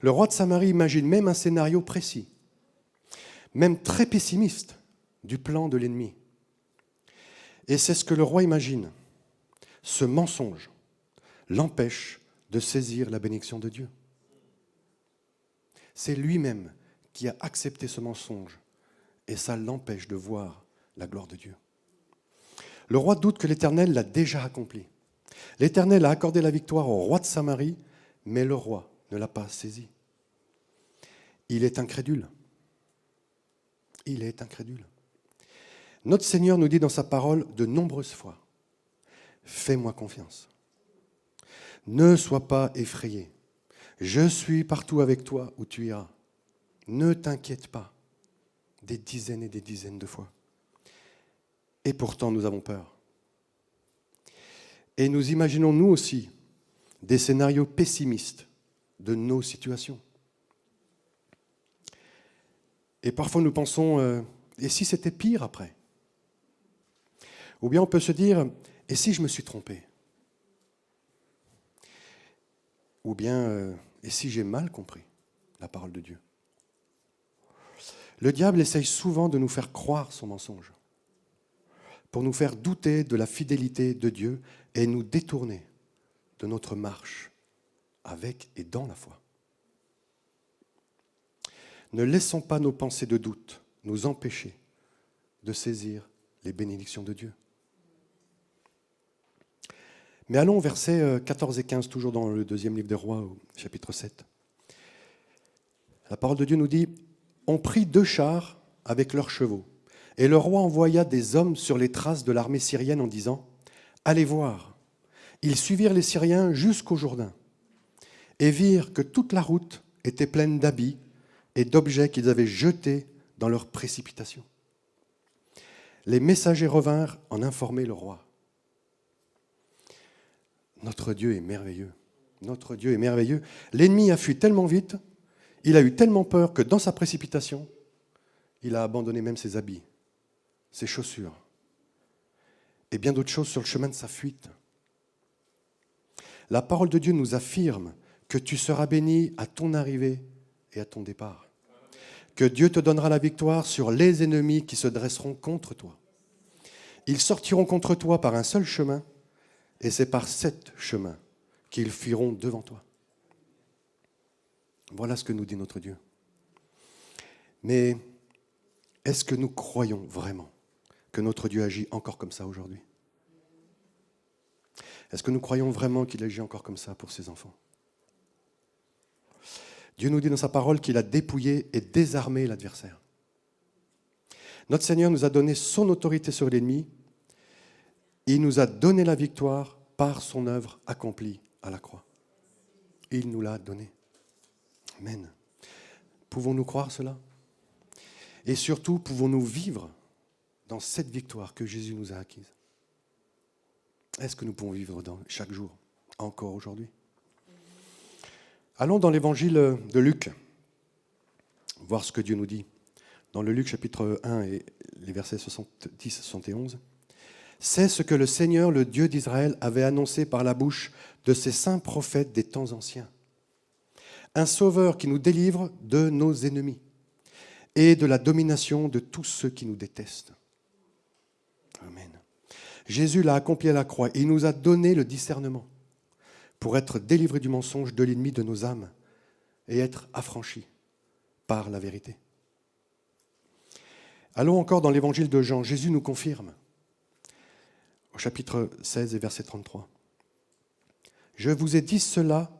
Le roi de Samarie imagine même un scénario précis, même très pessimiste du plan de l'ennemi. Et c'est ce que le roi imagine. Ce mensonge l'empêche de saisir la bénédiction de Dieu. C'est lui-même qui a accepté ce mensonge et ça l'empêche de voir la gloire de Dieu. Le roi doute que l'Éternel l'a déjà accompli. L'Éternel a accordé la victoire au roi de Samarie, mais le roi ne l'a pas saisi. Il est incrédule. Il est incrédule. Notre Seigneur nous dit dans sa parole de nombreuses fois, « Fais-moi confiance. Ne sois pas effrayé. Je suis partout avec toi où tu iras. Ne t'inquiète pas. » Des dizaines et des dizaines de fois. Et pourtant, nous avons peur. Et nous imaginons, nous aussi, des scénarios pessimistes de nos situations. Et parfois, nous pensons, et si c'était pire après ? Ou bien on peut se dire, et si je me suis trompé ? Ou bien, et si j'ai mal compris la parole de Dieu ? Le diable essaye souvent de nous faire croire son mensonge, pour nous faire douter de la fidélité de Dieu et nous détourner de notre marche avec et dans la foi. Ne laissons pas nos pensées de doute nous empêcher de saisir les bénédictions de Dieu. Mais allons au versets 14 et 15, toujours dans le deuxième livre des Rois, au chapitre 7. La parole de Dieu nous dit, « On prit 2 chars avec leurs chevaux, et le roi envoya des hommes sur les traces de l'armée syrienne en disant, « Allez voir. » Ils suivirent les Syriens jusqu'au Jourdain, et virent que toute la route était pleine d'habits et d'objets qu'ils avaient jetés dans leur précipitation. Les messagers revinrent en informer le roi. Notre Dieu est merveilleux. Notre Dieu est merveilleux. L'ennemi a fui tellement vite, il a eu tellement peur que dans sa précipitation, il a abandonné même ses habits, ses chaussures et bien d'autres choses sur le chemin de sa fuite. La parole de Dieu nous affirme que tu seras béni à ton arrivée et à ton départ. Que Dieu te donnera la victoire sur les ennemis qui se dresseront contre toi. Ils sortiront contre toi par un seul chemin, et c'est par 7 chemins qu'ils fuiront devant toi. Voilà ce que nous dit notre Dieu. Mais est-ce que nous croyons vraiment que notre Dieu agit encore comme ça aujourd'hui ? Est-ce que nous croyons vraiment qu'il agit encore comme ça pour ses enfants ? Dieu nous dit dans sa parole qu'il a dépouillé et désarmé l'adversaire. Notre Seigneur nous a donné son autorité sur l'ennemi. Il nous a donné la victoire par son œuvre accomplie à la croix. Il nous l'a donnée. Amen. Pouvons-nous croire cela ? Et surtout, pouvons-nous vivre dans cette victoire que Jésus nous a acquise? Est-ce que nous pouvons vivre dans chaque jour, encore aujourd'hui? Allons dans l'évangile de Luc, voir ce que Dieu nous dit. Dans le Luc chapitre 1 et les versets 70 et 71. C'est ce que le Seigneur, le Dieu d'Israël, avait annoncé par la bouche de ses saints prophètes des temps anciens. Un sauveur qui nous délivre de nos ennemis et de la domination de tous ceux qui nous détestent. Amen. Jésus l'a accompli à la croix et il nous a donné le discernement pour être délivrés du mensonge de l'ennemi de nos âmes et être affranchis par la vérité. Allons encore dans l'évangile de Jean. Jésus nous confirme, au chapitre 16 et verset 33. « Je vous ai dit cela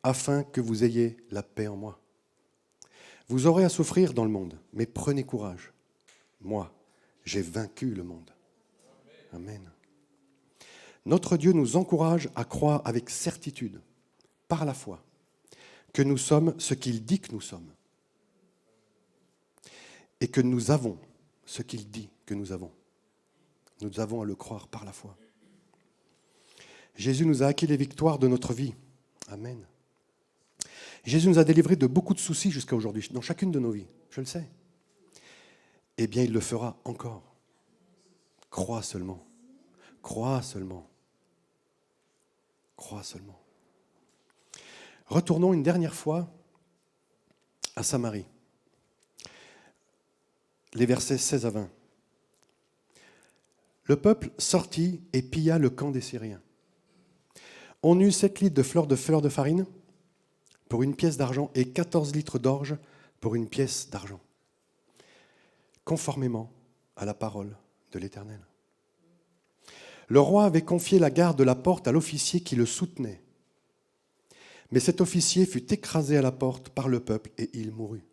afin que vous ayez la paix en moi. Vous aurez à souffrir dans le monde, mais prenez courage. Moi, j'ai vaincu le monde. » Amen. Notre Dieu nous encourage à croire avec certitude, par la foi, que nous sommes ce qu'il dit que nous sommes. Et que nous avons ce qu'il dit que nous avons. Nous avons à le croire par la foi. Jésus nous a acquis les victoires de notre vie. Amen. Jésus nous a délivrés de beaucoup de soucis jusqu'à aujourd'hui, dans chacune de nos vies, je le sais. Eh bien, il le fera encore. Crois seulement. Crois seulement. Crois seulement. Retournons une dernière fois à Samarie. Les versets 16 à 20. Le peuple sortit et pilla le camp des Syriens. On eut 7 litres de fleurs de farine pour une pièce d'argent et 14 litres d'orge pour une pièce d'argent, conformément à la parole de l'Éternel. Le roi avait confié la garde de la porte à l'officier qui le soutenait. Mais cet officier fut écrasé à la porte par le peuple et il mourut,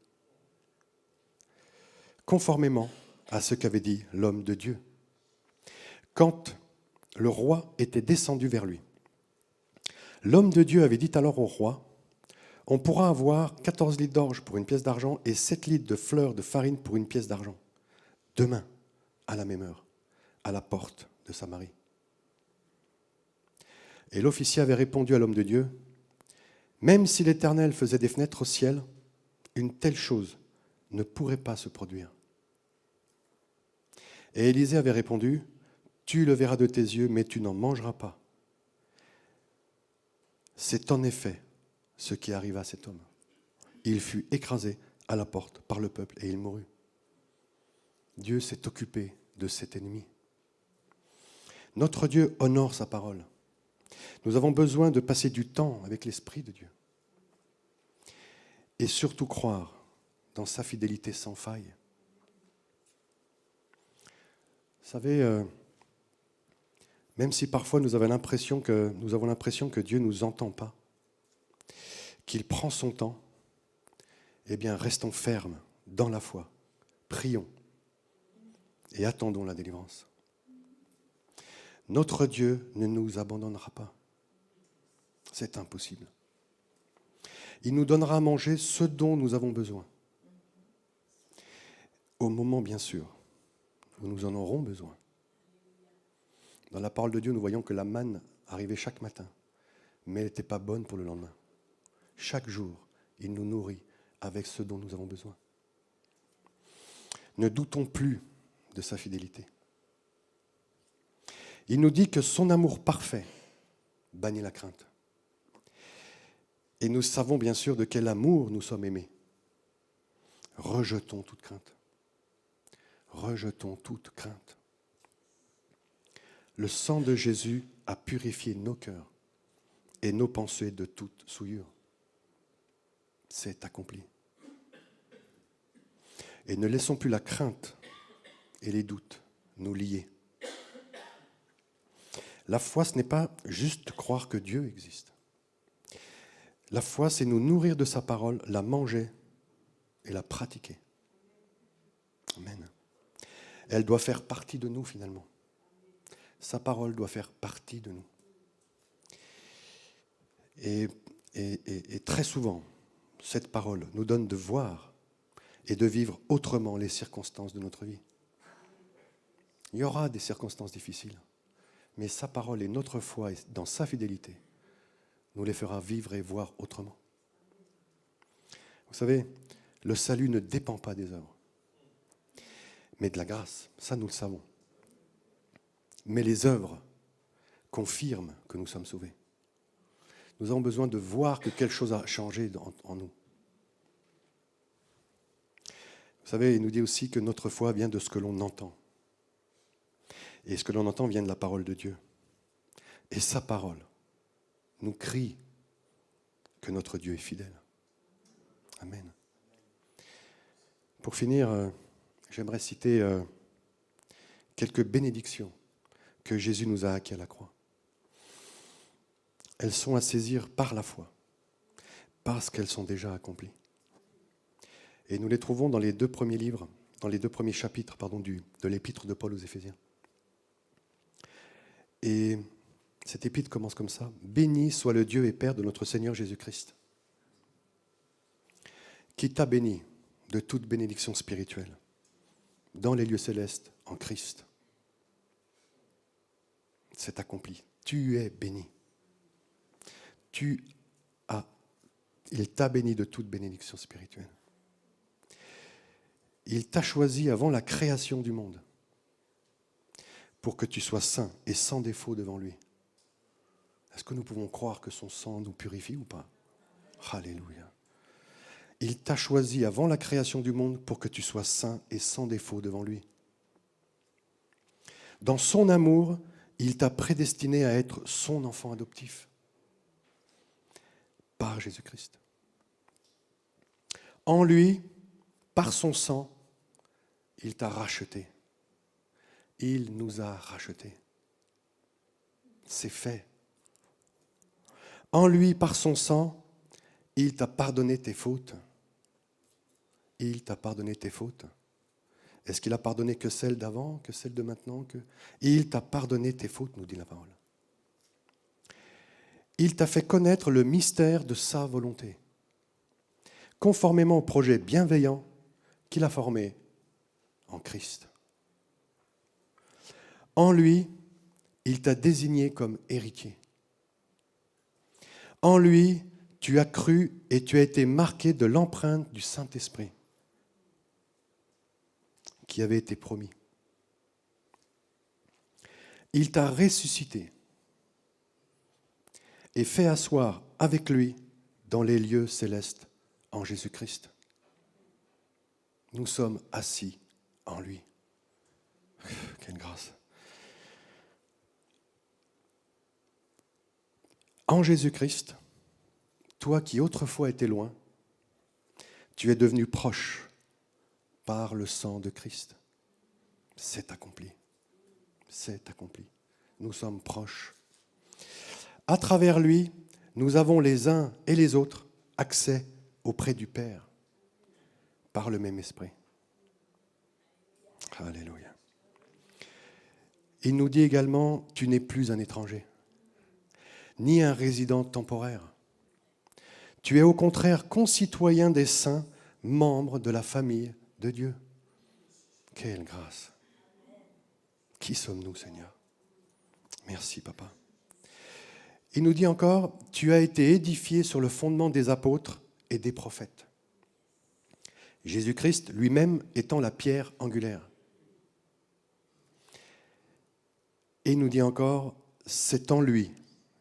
conformément à ce qu'avait dit l'homme de Dieu. Quand le roi était descendu vers lui, l'homme de Dieu avait dit alors au roi, « On pourra avoir 14 litres d'orge pour une pièce d'argent et 7 litres de fleurs de farine pour une pièce d'argent, demain, à la même heure, à la porte de Samarie. » Et l'officier avait répondu à l'homme de Dieu, « Même si l'Éternel faisait des fenêtres au ciel, une telle chose ne pourrait pas se produire. » Et Élisée avait répondu, « Tu le verras de tes yeux, mais tu n'en mangeras pas. » C'est en effet ce qui arriva à cet homme. Il fut écrasé à la porte par le peuple et il mourut. Dieu s'est occupé de cet ennemi. Notre Dieu honore sa parole. Nous avons besoin de passer du temps avec l'Esprit de Dieu et surtout croire dans sa fidélité sans faille. Vous savez, même si parfois nous avons l'impression que Dieu ne nous entend pas, qu'il prend son temps, eh bien, restons fermes dans la foi, prions et attendons la délivrance. Notre Dieu ne nous abandonnera pas. C'est impossible. Il nous donnera à manger ce dont nous avons besoin. Au moment, bien sûr, où nous en aurons besoin. Dans la parole de Dieu, nous voyons que la manne arrivait chaque matin, mais elle n'était pas bonne pour le lendemain. Chaque jour, il nous nourrit avec ce dont nous avons besoin. Ne doutons plus de sa fidélité. Il nous dit que son amour parfait bannit la crainte. Et nous savons bien sûr de quel amour nous sommes aimés. Rejetons toute crainte. Rejetons toute crainte. Le sang de Jésus a purifié nos cœurs et nos pensées de toute souillure. C'est accompli. Et ne laissons plus la crainte et les doutes nous lier. La foi, ce n'est pas juste croire que Dieu existe. La foi, c'est nous nourrir de sa parole, la manger et la pratiquer. Amen. Elle doit faire partie de nous finalement. Sa parole doit faire partie de nous. Et très souvent, cette parole nous donne de voir et de vivre autrement les circonstances de notre vie. Il y aura des circonstances difficiles, mais sa parole et notre foi dans sa fidélité nous les fera vivre et voir autrement. Vous savez, le salut ne dépend pas des œuvres, mais de la grâce. Ça, nous le savons. Mais les œuvres confirment que nous sommes sauvés. Nous avons besoin de voir que quelque chose a changé en nous. Vous savez, il nous dit aussi que notre foi vient de ce que l'on entend. Et ce que l'on entend vient de la parole de Dieu. Et sa parole nous crie que notre Dieu est fidèle. Amen. Pour finir, j'aimerais citer quelques bénédictions que Jésus nous a acquises à la croix. Elles sont à saisir par la foi, parce qu'elles sont déjà accomplies. Et nous les trouvons dans les deux premiers livres, dans les deux premiers chapitres de l'épître de Paul aux Éphésiens. Et cette épître commence comme ça. « Béni soit le Dieu et Père de notre Seigneur Jésus-Christ, qui t'a béni de toute bénédiction spirituelle dans les lieux célestes en Christ. » C'est accompli. Tu es béni. Il t'a béni de toute bénédiction spirituelle. Il t'a choisi avant la création du monde pour que tu sois saint et sans défaut devant lui. Est-ce que nous pouvons croire que son sang nous purifie ou pas? Alléluia. Il t'a choisi avant la création du monde pour que tu sois saint et sans défaut devant lui. Dans son amour, il t'a prédestiné à être son enfant adoptif par Jésus-Christ. En lui, par son sang, il t'a racheté. Il nous a rachetés. C'est fait. En lui, par son sang, il t'a pardonné tes fautes. Il t'a pardonné tes fautes. Est-ce qu'il a pardonné que celles d'avant, que celles de maintenant Il t'a pardonné tes fautes, nous dit la parole. Il t'a fait connaître le mystère de sa volonté, conformément au projet bienveillant qu'il a formé en Christ. En lui, il t'a désigné comme héritier. En lui, tu as cru et tu as été marqué de l'empreinte du Saint-Esprit qui avait été promis. Il t'a ressuscité et fait asseoir avec lui dans les lieux célestes en Jésus-Christ. Nous sommes assis en lui. Quelle grâce. En Jésus-Christ, toi qui autrefois étais loin, tu es devenu proche par le sang de Christ. C'est accompli. C'est accompli. Nous sommes proches. À travers lui, nous avons les uns et les autres accès auprès du Père par le même esprit. Alléluia. Il nous dit également, tu n'es plus un étranger, ni un résident temporaire. Tu es au contraire concitoyen des saints, membre de la famille de Dieu. Quelle grâce. Qui sommes-nous, Seigneur? Merci, Papa. Il nous dit encore, tu as été édifié sur le fondement des apôtres et des prophètes. Jésus-Christ lui-même étant la pierre angulaire. Et il nous dit encore, c'est en lui,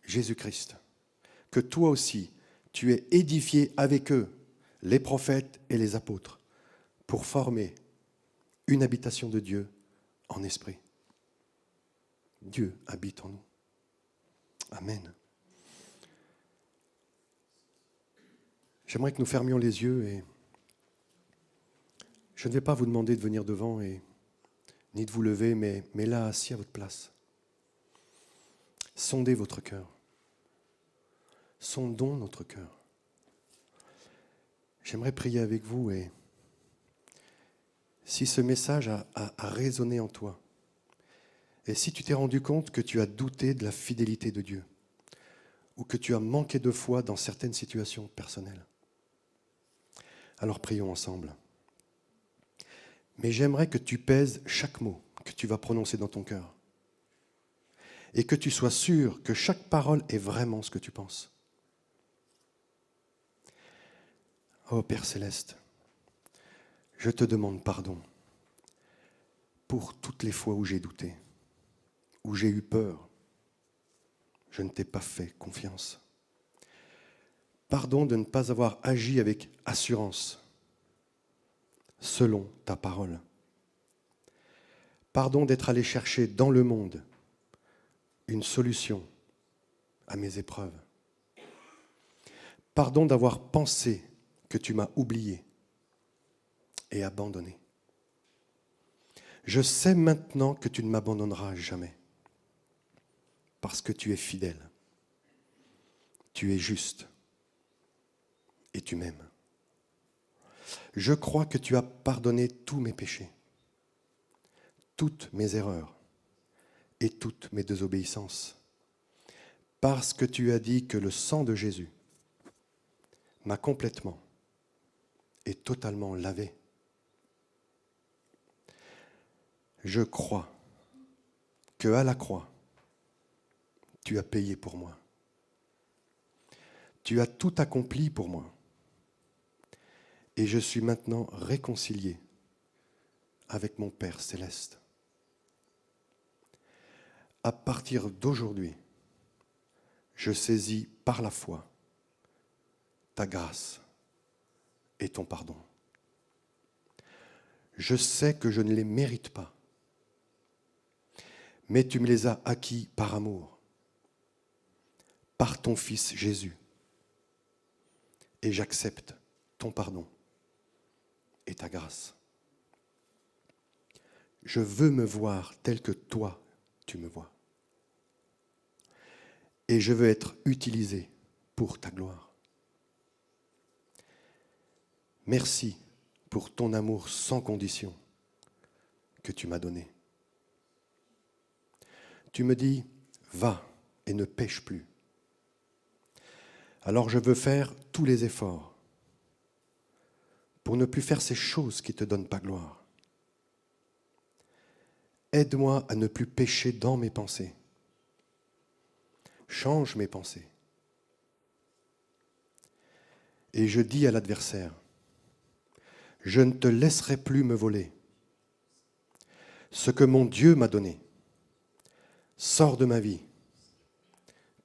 Jésus-Christ, que toi aussi, tu es édifié avec eux, les prophètes et les apôtres, pour former une habitation de Dieu en esprit. Dieu habite en nous. Amen. J'aimerais que nous fermions les yeux et je ne vais pas vous demander de venir devant ni de vous lever, mais là, assis à votre place. Sondez votre cœur. Sondons notre cœur. J'aimerais prier avec vous et si ce message a résonné en toi et si tu t'es rendu compte que tu as douté de la fidélité de Dieu ou que tu as manqué de foi dans certaines situations personnelles, alors prions ensemble. Mais j'aimerais que tu pèses chaque mot que tu vas prononcer dans ton cœur. Et que tu sois sûr que chaque parole est vraiment ce que tu penses. Oh Père Céleste, je te demande pardon pour toutes les fois où j'ai douté, où j'ai eu peur. Je ne t'ai pas fait confiance. Pardon de ne pas avoir agi avec assurance, selon ta parole. Pardon d'être allé chercher dans le monde une solution à mes épreuves. Pardon d'avoir pensé que tu m'as oublié et abandonné. Je sais maintenant que tu ne m'abandonneras jamais, parce que tu es fidèle, tu es juste et tu m'aimes. Je crois que tu as pardonné tous mes péchés, toutes mes erreurs et toutes mes désobéissances, parce que tu as dit que le sang de Jésus m'a complètement et totalement lavé. Je crois qu'à la croix, tu as payé pour moi. Tu as tout accompli pour moi. Et je suis maintenant réconcilié avec mon Père céleste. À partir d'aujourd'hui, je saisis par la foi ta grâce et ton pardon. Je sais que je ne les mérite pas, mais tu me les as acquis par amour, par ton Fils Jésus. Et j'accepte ton pardon et ta grâce. Je veux me voir tel que toi, tu me vois. Et je veux être utilisé pour ta gloire. Merci pour ton amour sans condition que tu m'as donné. Tu me dis, va et ne pêche plus. Alors je veux faire tous les efforts pour ne plus faire ces choses qui ne te donnent pas gloire. Aide-moi à ne plus pécher dans mes pensées. Change mes pensées. Et je dis à l'adversaire, je ne te laisserai plus me voler. Ce que mon Dieu m'a donné, sors de ma vie.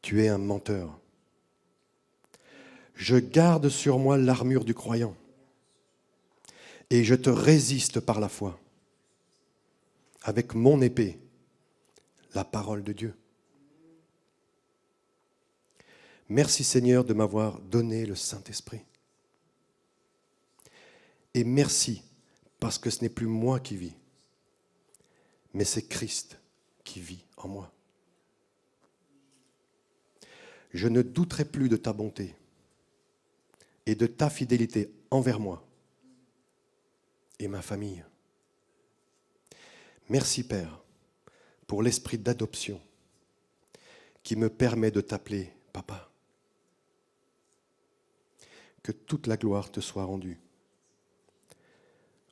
Tu es un menteur. Je garde sur moi l'armure du croyant et je te résiste par la foi avec mon épée, la parole de Dieu. Merci Seigneur de m'avoir donné le Saint-Esprit. Et merci parce que ce n'est plus moi qui vis, mais c'est Christ qui vit en moi. Je ne douterai plus de ta bonté et de ta fidélité envers moi et ma famille. Merci Père pour l'esprit d'adoption qui me permet de t'appeler Papa. Que toute la gloire te soit rendue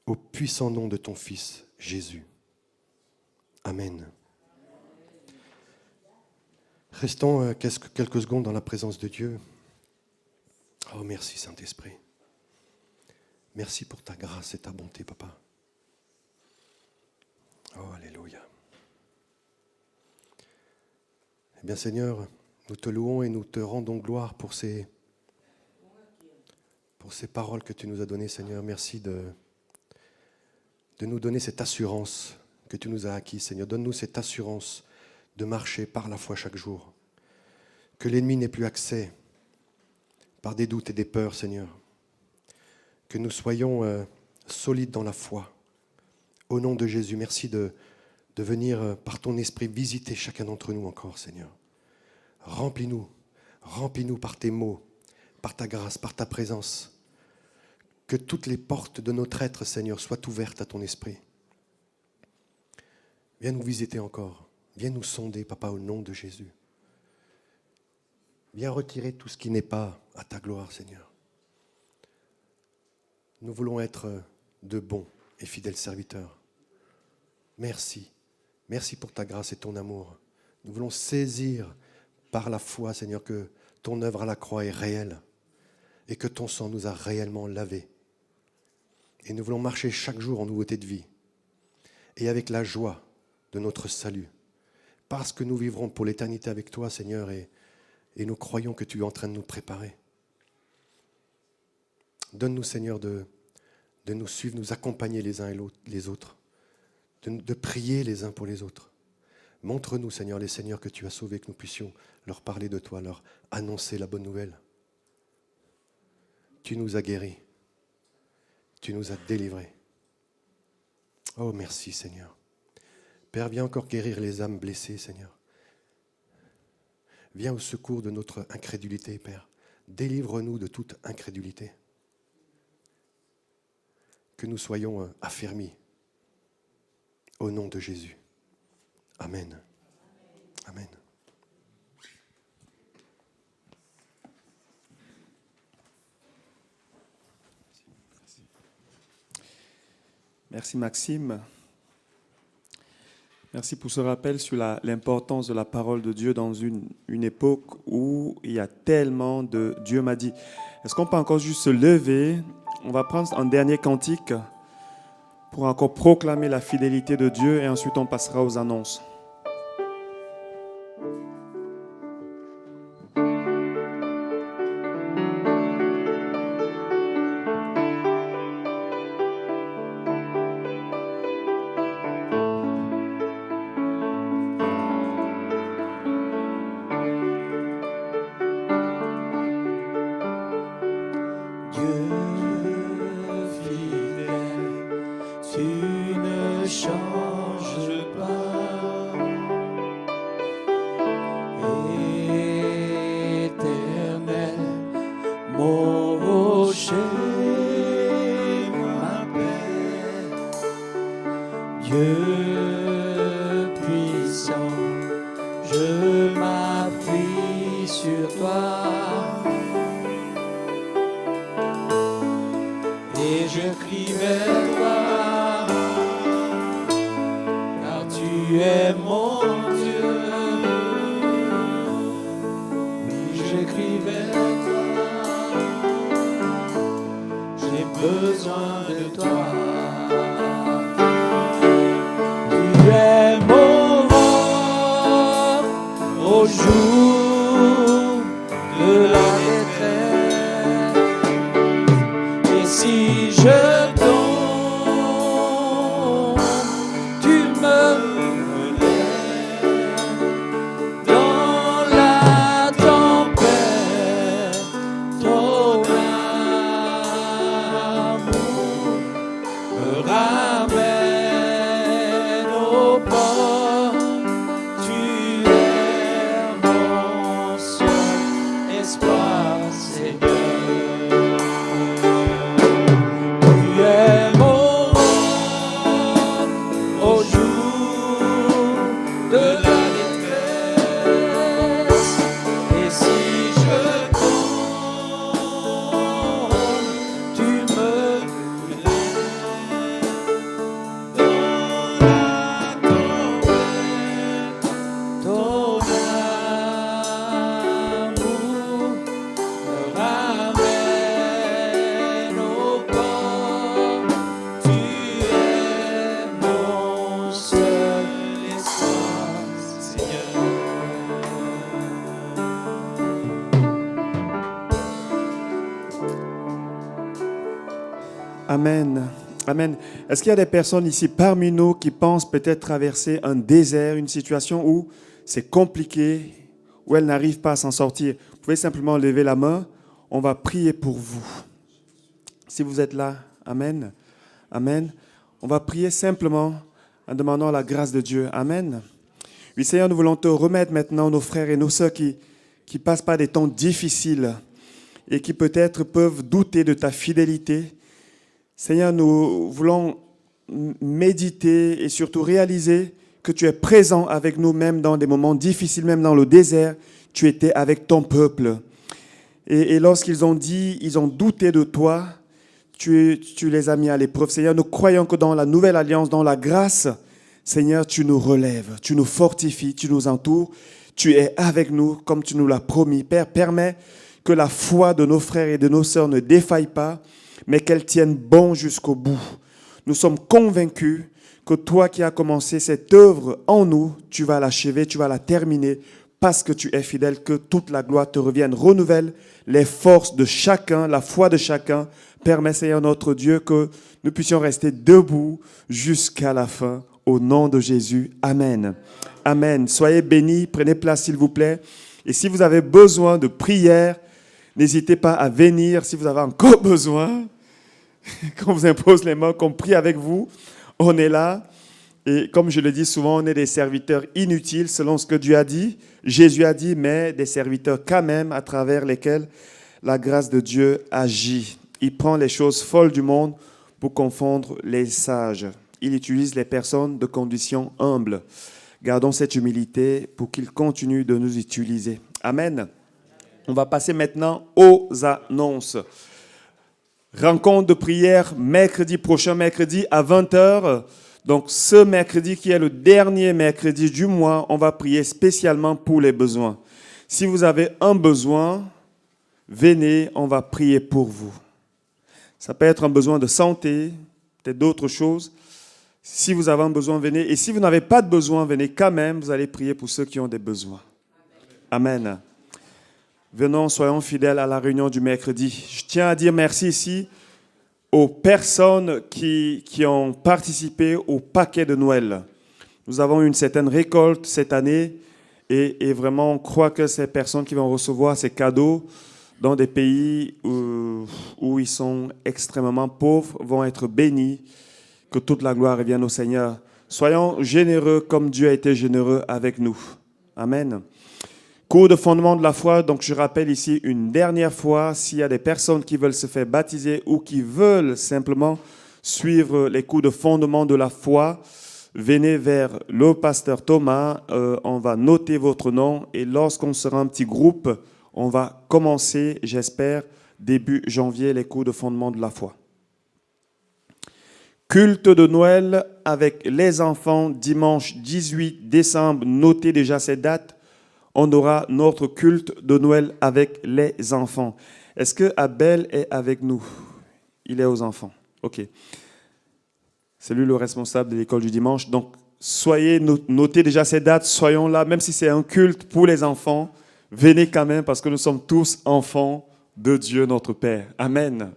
au puissant nom de ton Fils Jésus. Amen. Restons quelques secondes dans la présence de Dieu. Oh, merci Saint-Esprit. Merci pour ta grâce et ta bonté, Papa. Oh, alléluia. Eh bien, Seigneur, nous te louons et nous te rendons gloire pour ces paroles que tu nous as données, Seigneur. Merci de nous donner cette assurance que tu nous as acquise, Seigneur. Donne-nous cette assurance de marcher par la foi chaque jour. Que l'ennemi n'ait plus accès par des doutes et des peurs, Seigneur. Que nous soyons solides dans la foi. Au nom de Jésus, merci de venir par ton esprit visiter chacun d'entre nous encore, Seigneur. Remplis-nous par tes mots, par ta grâce, par ta présence. Que toutes les portes de notre être, Seigneur, soient ouvertes à ton esprit. Viens nous visiter encore. Viens nous sonder, Papa, au nom de Jésus. Viens retirer tout ce qui n'est pas à ta gloire, Seigneur. Nous voulons être de bons et fidèles serviteurs. Merci Merci pour ta grâce et ton amour. Nous voulons saisir par la foi, Seigneur, que ton œuvre à la croix est réelle et que ton sang nous a réellement lavés. Et nous voulons marcher chaque jour en nouveauté de vie et avec la joie de notre salut. Parce que nous vivrons pour l'éternité avec toi, Seigneur, et nous croyons que tu es en train de nous préparer. Donne-nous, Seigneur, de nous suivre, nous accompagner les uns et les autres, de prier les uns pour les autres. Montre-nous, Seigneur, les seigneurs que tu as sauvés, que nous puissions leur parler de toi, leur annoncer la bonne nouvelle. Tu nous as guéris. Tu nous as délivrés. Oh, merci, Seigneur. Père, viens encore guérir les âmes blessées, Seigneur. Viens au secours de notre incrédulité, Père. Délivre-nous de toute incrédulité. Que nous soyons affermis. Au nom de Jésus. Amen. Amen. Merci Maxime. Merci pour ce rappel sur l'importance de la parole de Dieu dans une époque où il y a tellement de Dieu m'a dit. Est-ce qu'on peut encore juste se lever? On va prendre un dernier cantique pour encore proclamer la fidélité de Dieu et ensuite on passera aux annonces. Amen. Amen. Est-ce qu'il y a des personnes ici parmi nous qui pensent peut-être traverser un désert, une situation où c'est compliqué, où elles n'arrivent pas à s'en sortir? Vous pouvez simplement lever la main. On va prier pour vous. Si vous êtes là, Amen. Amen. On va prier simplement en demandant la grâce de Dieu. Amen. Oui, Seigneur, nous voulons te remettre maintenant nos frères et nos sœurs qui passent par des temps difficiles et qui peut-être peuvent douter de ta fidélité. Seigneur, nous voulons méditer et surtout réaliser que tu es présent avec nous, même dans des moments difficiles, même dans le désert. Tu étais avec ton peuple. Et lorsqu'ils ont dit, ils ont douté de toi, tu les as mis à l'épreuve. Seigneur, nous croyons que dans la nouvelle alliance, dans la grâce, Seigneur, tu nous relèves, tu nous fortifies, tu nous entoures, tu es avec nous comme tu nous l'as promis. Père, permets que la foi de nos frères et de nos sœurs ne défaille pas, mais qu'elle tienne bon jusqu'au bout. Nous sommes convaincus que toi qui as commencé cette œuvre en nous, tu vas l'achever, tu vas la terminer, parce que tu es fidèle, que toute la gloire te revienne. Renouvelle les forces de chacun, la foi de chacun. Permets, Seigneur notre Dieu, que nous puissions rester debout jusqu'à la fin. Au nom de Jésus. Amen. Amen. Soyez bénis. Prenez place, s'il vous plaît. Et si vous avez besoin de prière, n'hésitez pas à venir. Si vous avez encore besoin, qu'on vous impose les mains, qu'on prie avec vous, on est là. Et comme je le dis souvent, on est des serviteurs inutiles selon ce que Dieu a dit. Jésus a dit, mais des serviteurs quand même à travers lesquels la grâce de Dieu agit. Il prend les choses folles du monde pour confondre les sages. Il utilise les personnes de condition humble. Gardons cette humilité pour qu'il continue de nous utiliser. Amen. On va passer maintenant aux annonces. Rencontre de prière mercredi prochain, mercredi à 20h. Donc ce mercredi qui est le dernier mercredi du mois, on va prier spécialement pour les besoins. Si vous avez un besoin, venez, on va prier pour vous. Ça peut être un besoin de santé, peut-être d'autres choses. Si vous avez un besoin, venez. Et si vous n'avez pas de besoin, venez quand même. Vous allez prier pour ceux qui ont des besoins. Amen. Venons, soyons fidèles à la réunion du mercredi. Je tiens à dire merci ici aux personnes qui ont participé au paquet de Noël. Nous avons eu une certaine récolte cette année et vraiment on croit que ces personnes qui vont recevoir ces cadeaux dans des pays où ils sont extrêmement pauvres vont être bénis. Que toute la gloire revienne au Seigneur. Soyons généreux comme Dieu a été généreux avec nous. Amen. Cours de fondement de la foi. Donc, je rappelle ici une dernière fois, s'il y a des personnes qui veulent se faire baptiser ou qui veulent simplement suivre les cours de fondement de la foi, venez vers le pasteur Thomas. On va noter votre nom et lorsqu'on sera un petit groupe, on va commencer, j'espère, début janvier, les cours de fondement de la foi. Culte de Noël avec les enfants, dimanche 18 décembre. Notez déjà cette date. On aura notre culte de Noël avec les enfants. Est-ce que Abel est avec nous? Il est aux enfants. OK. C'est lui le responsable de l'école du dimanche. Donc, notez déjà ces dates. Soyons là, même si c'est un culte pour les enfants. Venez quand même parce que nous sommes tous enfants de Dieu notre Père. Amen.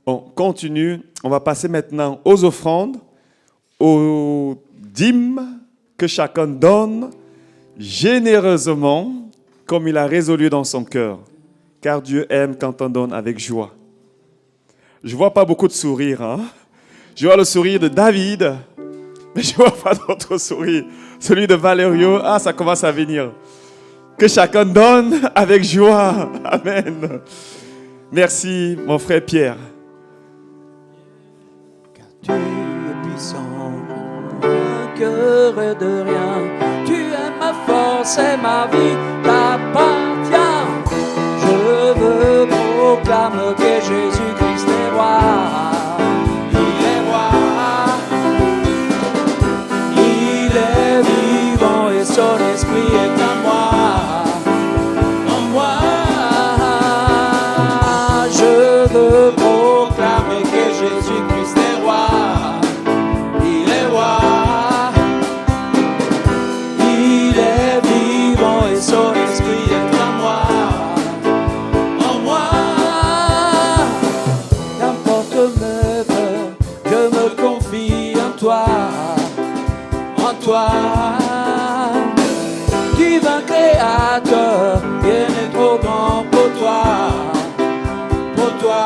On continue. On va passer maintenant aux offrandes, aux dîmes que chacun donne généreusement comme il a résolu dans son cœur. Car Dieu aime quand on donne avec joie. Je ne vois pas beaucoup de sourires. Hein? Je vois le sourire de David, mais je ne vois pas d'autre sourire. Celui de Valerio, ça commence à venir. Que chacun donne avec joie. Amen. Merci, mon frère Pierre. Tu es puissant, vainqueur de rien. Tu es ma force et ma vie t'appartient. Je veux proclamer que Jésus-Christ est roi. Il est roi. Il est vivant et son esprit est en moi. En moi. Je veux proclamer que Jésus-Christ est roi. Il est roi. Il est vivant et son esprit est en moi. En moi. N'importe mes peurs, je me confie en toi. En toi. Divin créateur, rien n'est trop grand pour toi. Pour toi.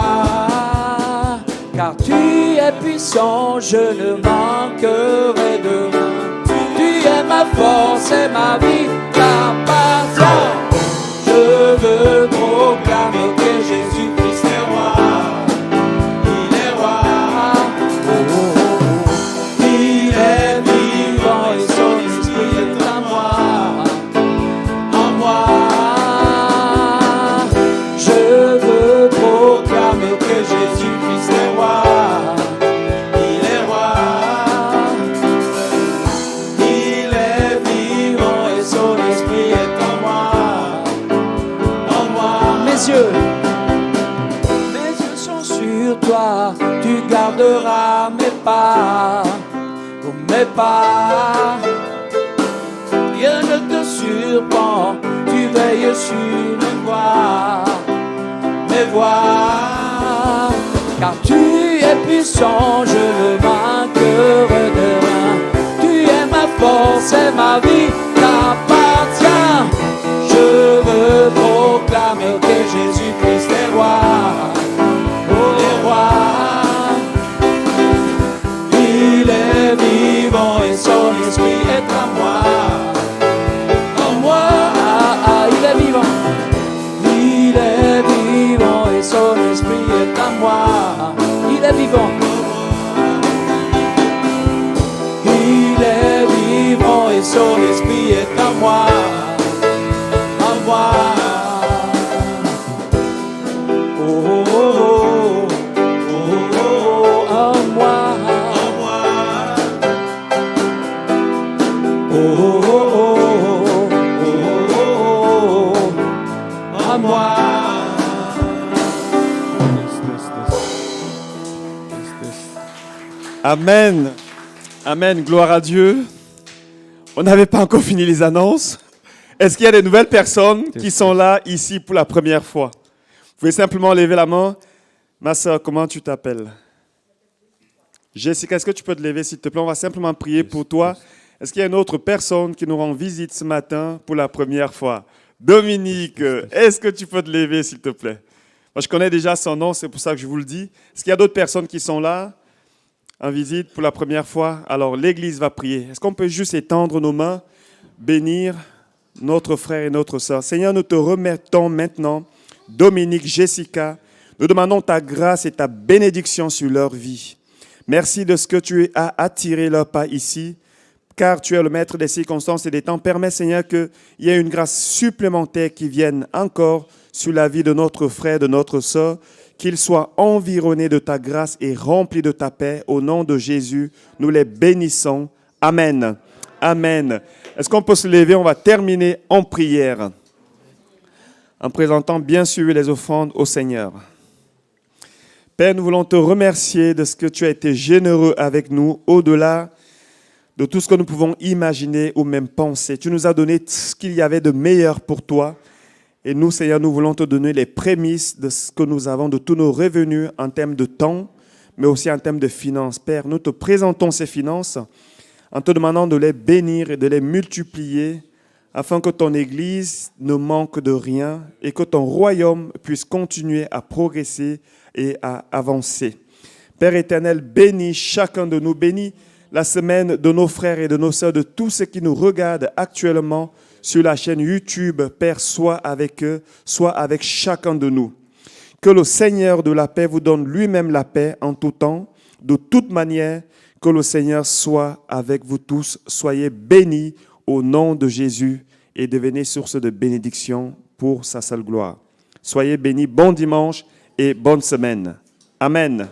Car tu es puissant, je ne manquerai de rien. Tu es ma force et ma vie t'appartient. Je veux proclamer que Jésus-Christ est roi. Il est roi. Oh, oh, oh. Il est vivant et son esprit est en moi. En moi. Je veux proclamer que Jésus-Christ est roi. Il est roi. mes yeux. Mes yeux sont sur toi, tu garderas mes pas, oh, mes pas. Rien ne te surprend, tu veilles sur mes voies, car tu es puissant, je ne manquerai de rien. Tu es ma force et ma vie t'appartient. Je veux proclamer que Jésus-Christ est roi, oh roi. Il est vivant et son esprit est à moi. En moi, il est vivant. Il est vivant et son esprit est à moi. Il est vivant. Il est vivant et son esprit est à moi. À moi. Oh, oh, oh, oh, oh, à moi. À moi. Oh, oh, oh, oh, oh, oh, à moi. Amen. Amen. Gloire à Dieu. On n'avait pas encore fini les annonces. Est-ce qu'il y a des nouvelles personnes qui sont là ici pour la première fois? Vous pouvez simplement lever la main. Ma soeur, comment tu t'appelles? Jessica, est-ce que tu peux te lever s'il te plaît? On va simplement prier pour toi. Est-ce qu'il y a une autre personne qui nous rend visite ce matin pour la première fois? Dominique, est-ce que tu peux te lever s'il te plaît? Moi, je connais déjà son nom, c'est pour ça que je vous le dis. Est-ce qu'il y a d'autres personnes qui sont là en visite pour la première fois? Alors, l'Église va prier. Est-ce qu'on peut juste étendre nos mains, bénir notre frère et notre sœur? Seigneur, nous te remettons maintenant Dominique, Jessica. Nous demandons ta grâce et ta bénédiction sur leur vie. Merci de ce que tu as attiré leur pas ici, car tu es le maître des circonstances et des temps. Permets, Seigneur, qu'il y ait une grâce supplémentaire qui vienne encore sur la vie de notre frère, de notre sœur, qu'il soit environné de ta grâce et rempli de ta paix. Au nom de Jésus, nous les bénissons. Amen. Amen. Est-ce qu'on peut se lever? On va terminer en prière, en présentant bien sûr les offrandes au Seigneur. Père, nous voulons te remercier de ce que tu as été généreux avec nous, au-delà de tout ce que nous pouvons imaginer ou même penser. Tu nous as donné ce qu'il y avait de meilleur pour toi. Et nous, Seigneur, nous voulons te donner les prémices de ce que nous avons, de tous nos revenus en termes de temps, mais aussi en termes de finances. Père, nous te présentons ces finances en te demandant de les bénir et de les multiplier afin que ton Église ne manque de rien et que ton royaume puisse continuer à progresser et à avancer. Père éternel, bénis chacun de nous, bénis la semaine de nos frères et de nos sœurs, de tous ceux qui nous regardent actuellement sur la chaîne YouTube. Père, sois avec eux, sois avec chacun de nous. Que le Seigneur de la paix vous donne lui-même la paix en tout temps, de toute manière. Que le Seigneur soit avec vous tous. Soyez bénis au nom de Jésus et devenez source de bénédiction pour sa seule gloire. Soyez bénis. Bon dimanche et bonne semaine. Amen. Amen.